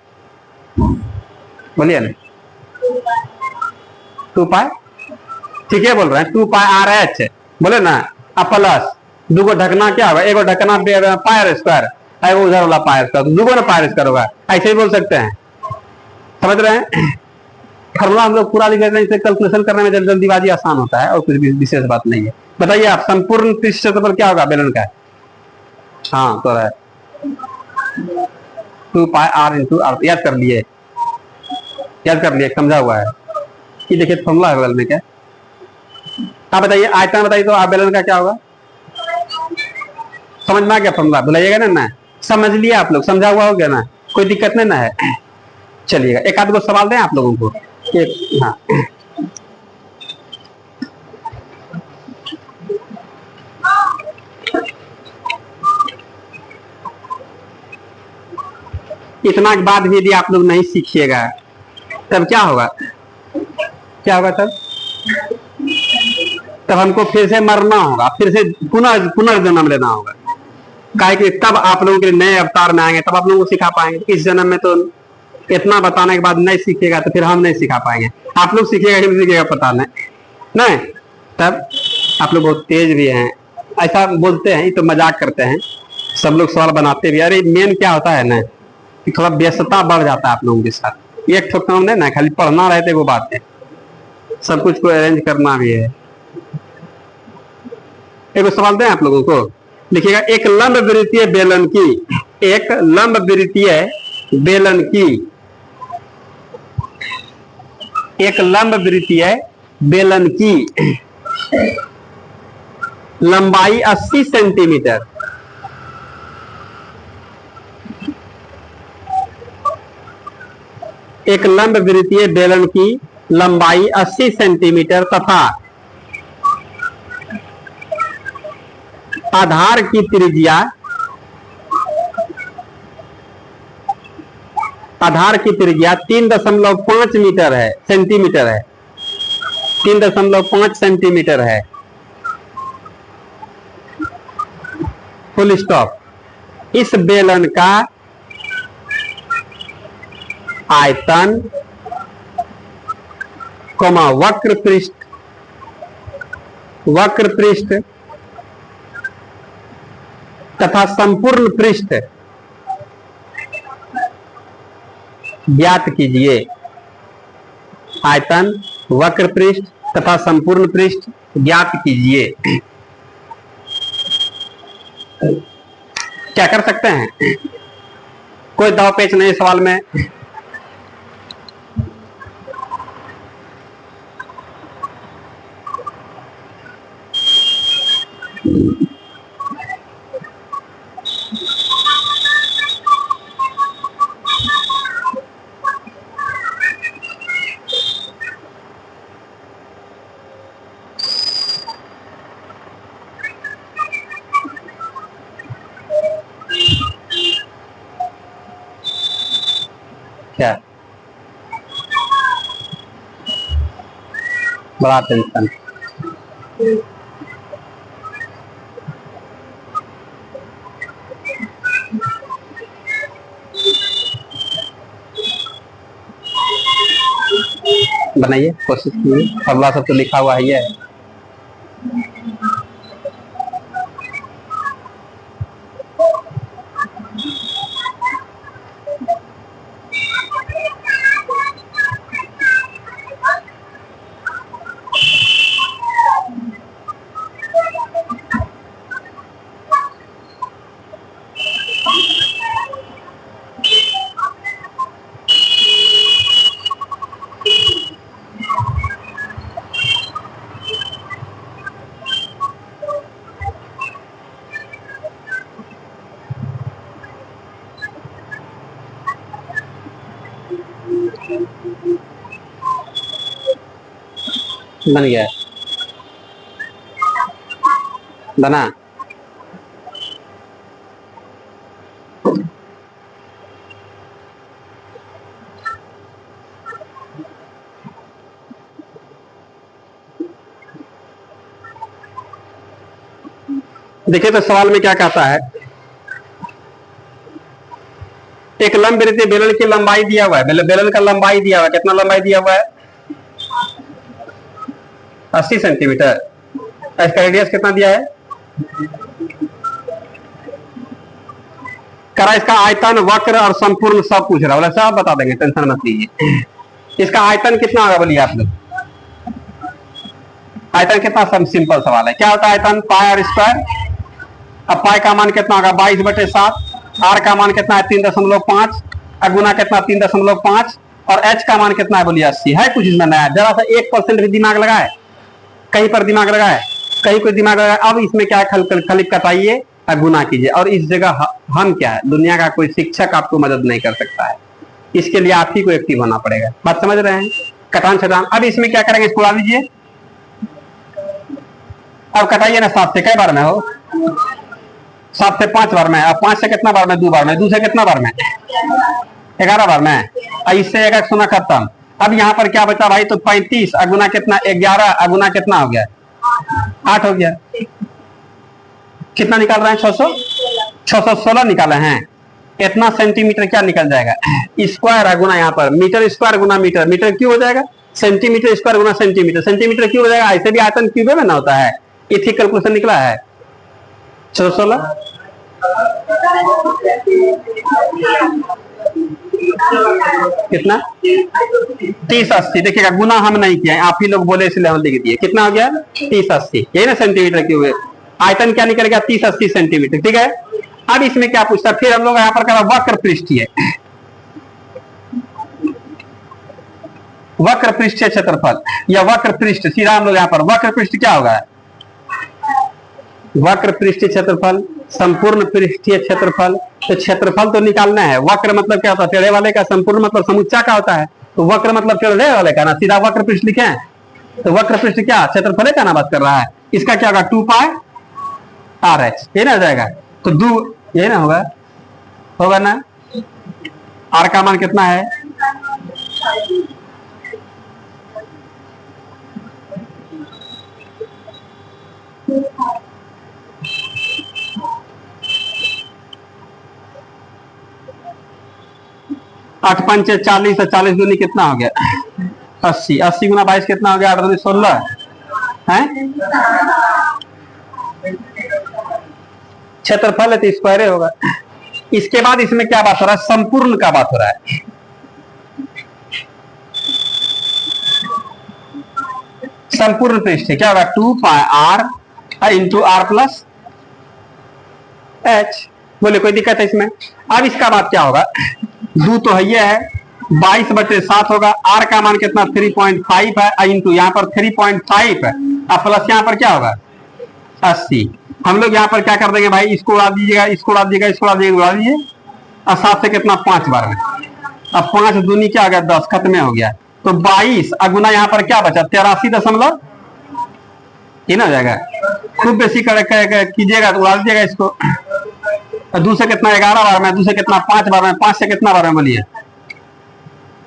बोलिए ना, 2 पाई, ठीक है बोल रहे हैं। 2 पाई आर एच बोले ना। अब प्लस 2 को ढकना क्या होगा? 1 को ढकना पायर स्क्वायर, वो उधर वाला पायर स्क्वायर, तो 2 को ना पायर स्क्वायर होगा। ऐसे ही बोल सकते हैं, समझ रहे हैं? फॉर्मूला हम लोग पूरा लिख रहे हैं, इसे कैलकुलेशन करने में जल्दीबाजी आसान होता है, और कुछ भी विशेष बात नहीं है। बताइए आप, संपूर्ण पृष्ठ क्षेत्रफल क्या होगा बेलन का? हाँ तो है 2 पाई आर इंटू आर। याद कर लिए, समझा हुआ है कि देखिए फॉर्मूला है बगल में। क्या आप बताइए, आयतन बताइए तो आप बेलन का क्या होगा? समझ में आ गया फॉर्मूला? बुलाइएगा ना? समझ लिए आप लोग? समझा हुआ हो गया ना? कोई दिक्कत नहीं ना है? चलिएगा, एक आध गो सवाल दें आप लोगों को। हाँ, इतना के बाद भी यदि आप लोग नहीं सीखिएगा तब क्या होगा? तब हमको फिर से मरना होगा, फिर से पुनर्जन्म लेना होगा। काहे कि तब आप लोगों के नए अवतार में आएंगे, तब आप लोगों को सिखा पाएंगे। इस जन्म में तो इतना बताने के बाद नहीं सीखेगा तो फिर हम नहीं सिखा पाएंगे। आप लोग सीखिएगा कि नहीं सीखिएगा पता नहीं। तब आप लोग बहुत तेज भी हैं, ऐसा बोलते हैं, तो मजाक करते हैं। सब लोग सवाल बनाते भी। अरे मेन क्या होता है ना कि थोड़ा व्यस्तता बढ़ जाता है आप लोगों के साथ। एक ठो काम नहीं ना, खाली पढ़ना रहते वो बात है, सब कुछ को अरेंज करना भी है। एक सवाल दें आप लोगों को, लिखिएगा एक लंब वृत्तीय बेलन की, एक लंब वृत्तीय बेलन की, एक लंब वृत्तीय बेलन की लंबाई 80 सेंटीमीटर, एक लंब वृत्तीय बेलन की लंबाई 80 सेंटीमीटर तथा आधार की त्रिज्या, आधार की त्रिज्या 3.5 मीटर है, सेंटीमीटर है, 3.5 सेंटीमीटर है, फुल स्टॉप। इस बेलन का आयतन, वक्र पृष्ठ, वक्र पृष्ठ तथा संपूर्ण पृष्ठ ज्ञात कीजिए। आयतन, वक्र पृष्ठ तथा संपूर्ण पृष्ठ ज्ञात कीजिए। क्या कर सकते हैं? कोई दाव पेच नहीं सवाल में। क्या बड़ा टेंशन। बनाइए, कोशिश कीजिए, फॉर्मूला सब तो लिखा हुआ ही है। बन गया, बना। देखिए तो सवाल में क्या कहता है, एक लंब वृत्तीय बेलन की लंबाई दिया हुआ है, बेलन का लंबाई दिया हुआ है, कितना लंबाई दिया हुआ है? 80 सेंटीमीटर। इसका रेडियस कितना दिया है? करा इसका आयतन, वक्र और संपूर्ण सब पूछ रहा है, सब बता देंगे, टेंशन मत लीजिए। इसका आयतन कितना होगा बोलिए आप लोग? आयतन कितना? सब सिंपल सवाल है। क्या होता है आयतन? पाई और स्क्वायर। अब पाई का मान कितना होगा? 22/7। आर का मान कितना है? 3.5। गुना कितना? 3.5। और एच का मान कितना है बोलिए? 80 है। कुछ इसमें नया? जरा सा 1% भी दिमाग लगाए, कहीं पर दिमाग लगाए, कहीं कोई दिमाग लगाए। अब इसमें क्या है? खाली कटाइए और गुना कीजिए। और इस जगह हम क्या है? दुनिया का कोई शिक्षक आपको मदद नहीं कर सकता है, इसके लिए आप ही को एक्टिव होना पड़ेगा। बात समझ रहे हैं? कटान छटान। अब इसमें क्या करेंगे? इसको उड़ा लीजिए। अब कटाइए ना, 7 से कई बार में हो? 7 से 5 बार में। अब 5 से कितना बार में? 2 बार में। 2 से कितना बार में? 11 बार में। इससे एक सुना खत्म। अब यहाँ पर क्या बचा भाई? तो 35 अगुना कितना? 11 अगुना कितना हो गया? 8 हो गया। कितना निकाल रहे हैं? 616 निकाले हैं। इतना सेंटीमीटर क्या निकल जाएगा? स्क्वायर अगुना, यहाँ पर मीटर स्क्वायर गुना मीटर, मीटर क्यों हो जाएगा? सेंटीमीटर स्क्वायर गुना सेंटीमीटर, सेंटीमीटर क्यों हो जाएगा? ऐसे भी आयतन क्यूब में ना होता है। इसी कैलकुलेशन निकला है 616। कितना 30-80, देखिएगा गुना हम नहीं किया, आप ही लोग बोले इसलिए हम लिख दिए। कितना हो गया 30-80, यही ना सेंटीमीटर के हुए। आयतन क्या निकलेगा 30-80 सेंटीमीटर, ठीक है। अब इसमें क्या पूछता, फिर हम लोग यहाँ पर करा वक्र पृष्ठीय, वक्र पृष्ठीय क्षेत्रफल या वक्र पृष्ठ, सीधा हम लोग यहाँ पर वक्र पृष्ठ क्या होगा, वक्र पृष्ठीय क्षेत्रफल, संपूर्ण पृष्ठीय क्षेत्रफल। तो क्षेत्रफल तो निकालना है, वक्र मतलब क्या होता है टेढ़े वाले का, संपूर्ण मतलब समुच्चा का होता है, तो वक्र मतलब टेढ़े वाले का ना, सीधा वक्र पृष्ठ लिखे हैं। तो वक्र पृष्ठ क्या क्षेत्रफल का ना बात कर रहा है, इसका क्या होगा 2πr(h), ये ना हो जाएगा। तो ये ना होगा ना, r का मान कितना है 8 पंचे 40 और 40 दूनी कितना हो गया 80, 80 गुना 22 कितना हो गया 8 दूनी 16 है। क्षेत्रफल है तो स्क्वायर होगा। इसके बाद इसमें क्या बात हो रहा है, संपूर्ण का बात हो रहा है। संपूर्ण पृष्ठ क्या होगा 2πr into r plus h। बोले कोई दिक्कत है इसमें। अब इसका बात क्या होगा, दो तो है 22/7 होगा, r का मान कितना 3.5 है, इंटू यहाँ पर 3.5 है, अब प्लस यहाँ पर क्या होगा 80। हम लोग यहाँ पर क्या कर देंगे भाई, इसको उड़ा दीजिएगा, इसको उड़ा दीजिएगा, इसको उड़ा दीजिएगा, उड़ा दीजिए, और 7 से कितना 5 बार में, अब 5 दूनी क्या हो गया 10, खत्म हो गया। तो 22 अगुना यहाँ पर क्या बचा 83 ये ना हो जाएगा। खूब बेसी कीजिएगा तो उड़ा दीजिएगा इसको, दो से कितना 11 बार में, दो से कितना 5 बार में, 5 से कितना बार में बोलिए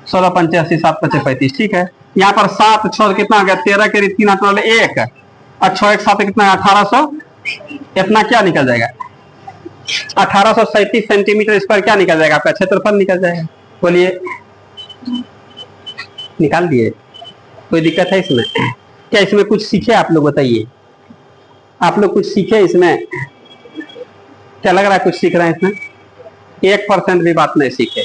16 पंचे 80, 7 पचे 35, ठीक है। यहाँ पर 7 6 कितना हो गया 13 के 3 हाथ वाले 1 और 6 1 7 कितना 1800, इतना क्या निकल जाएगा 1837 सेंटीमीटर स्क्वायर क्या निकल जाएगा आपका क्षेत्रफल निकल जाएगा। बोलिए निकाल दिए, कोई दिक्कत है इसमें क्या, इसमें कुछ सीखे आप लोग बताइए, आप लोग कुछ सीखे इसमें, क्या लग रहा है कुछ सीख रहे हैं इसमें, 1% भी बात नहीं सीखे।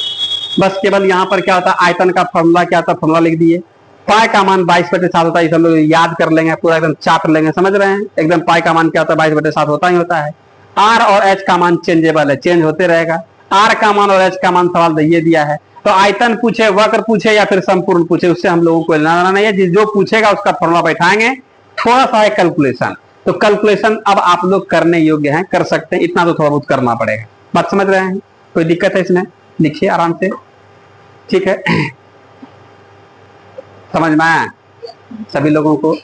बस केवल यहाँ पर क्या होता है आयतन का फॉर्मूला क्या होता है, फॉर्मूला लिख दिए, पाई का मान 22/7 होता है, हम लोग याद कर लेंगे, पूरा एकदम चाप लेंगे, समझ रहे हैं एकदम। पाई का मान क्या होता है 22/7 होता ही होता है। आर और एच का मान चेंजेबल है, चेंज होते रहेगा। आर का मान और एच का मान सवाल ये दिया है, तो आयतन पूछे, वक्र पूछे या फिर संपूर्ण पूछे, उससे हम लोगों को लेना नहीं है, जो पूछेगा उसका फॉर्मूला बैठाएंगे, थोड़ा सा है कैलकुलेशन, तो कैलकुलेशन अब आप लोग करने योग्य हैं, कर सकते हैं, इतना तो थोड़ा बहुत करना पड़ेगा। बात समझ रहे हैं, कोई दिक्कत है इसमें, लिखिए आराम से, ठीक है। समझ में आया सभी लोगों को।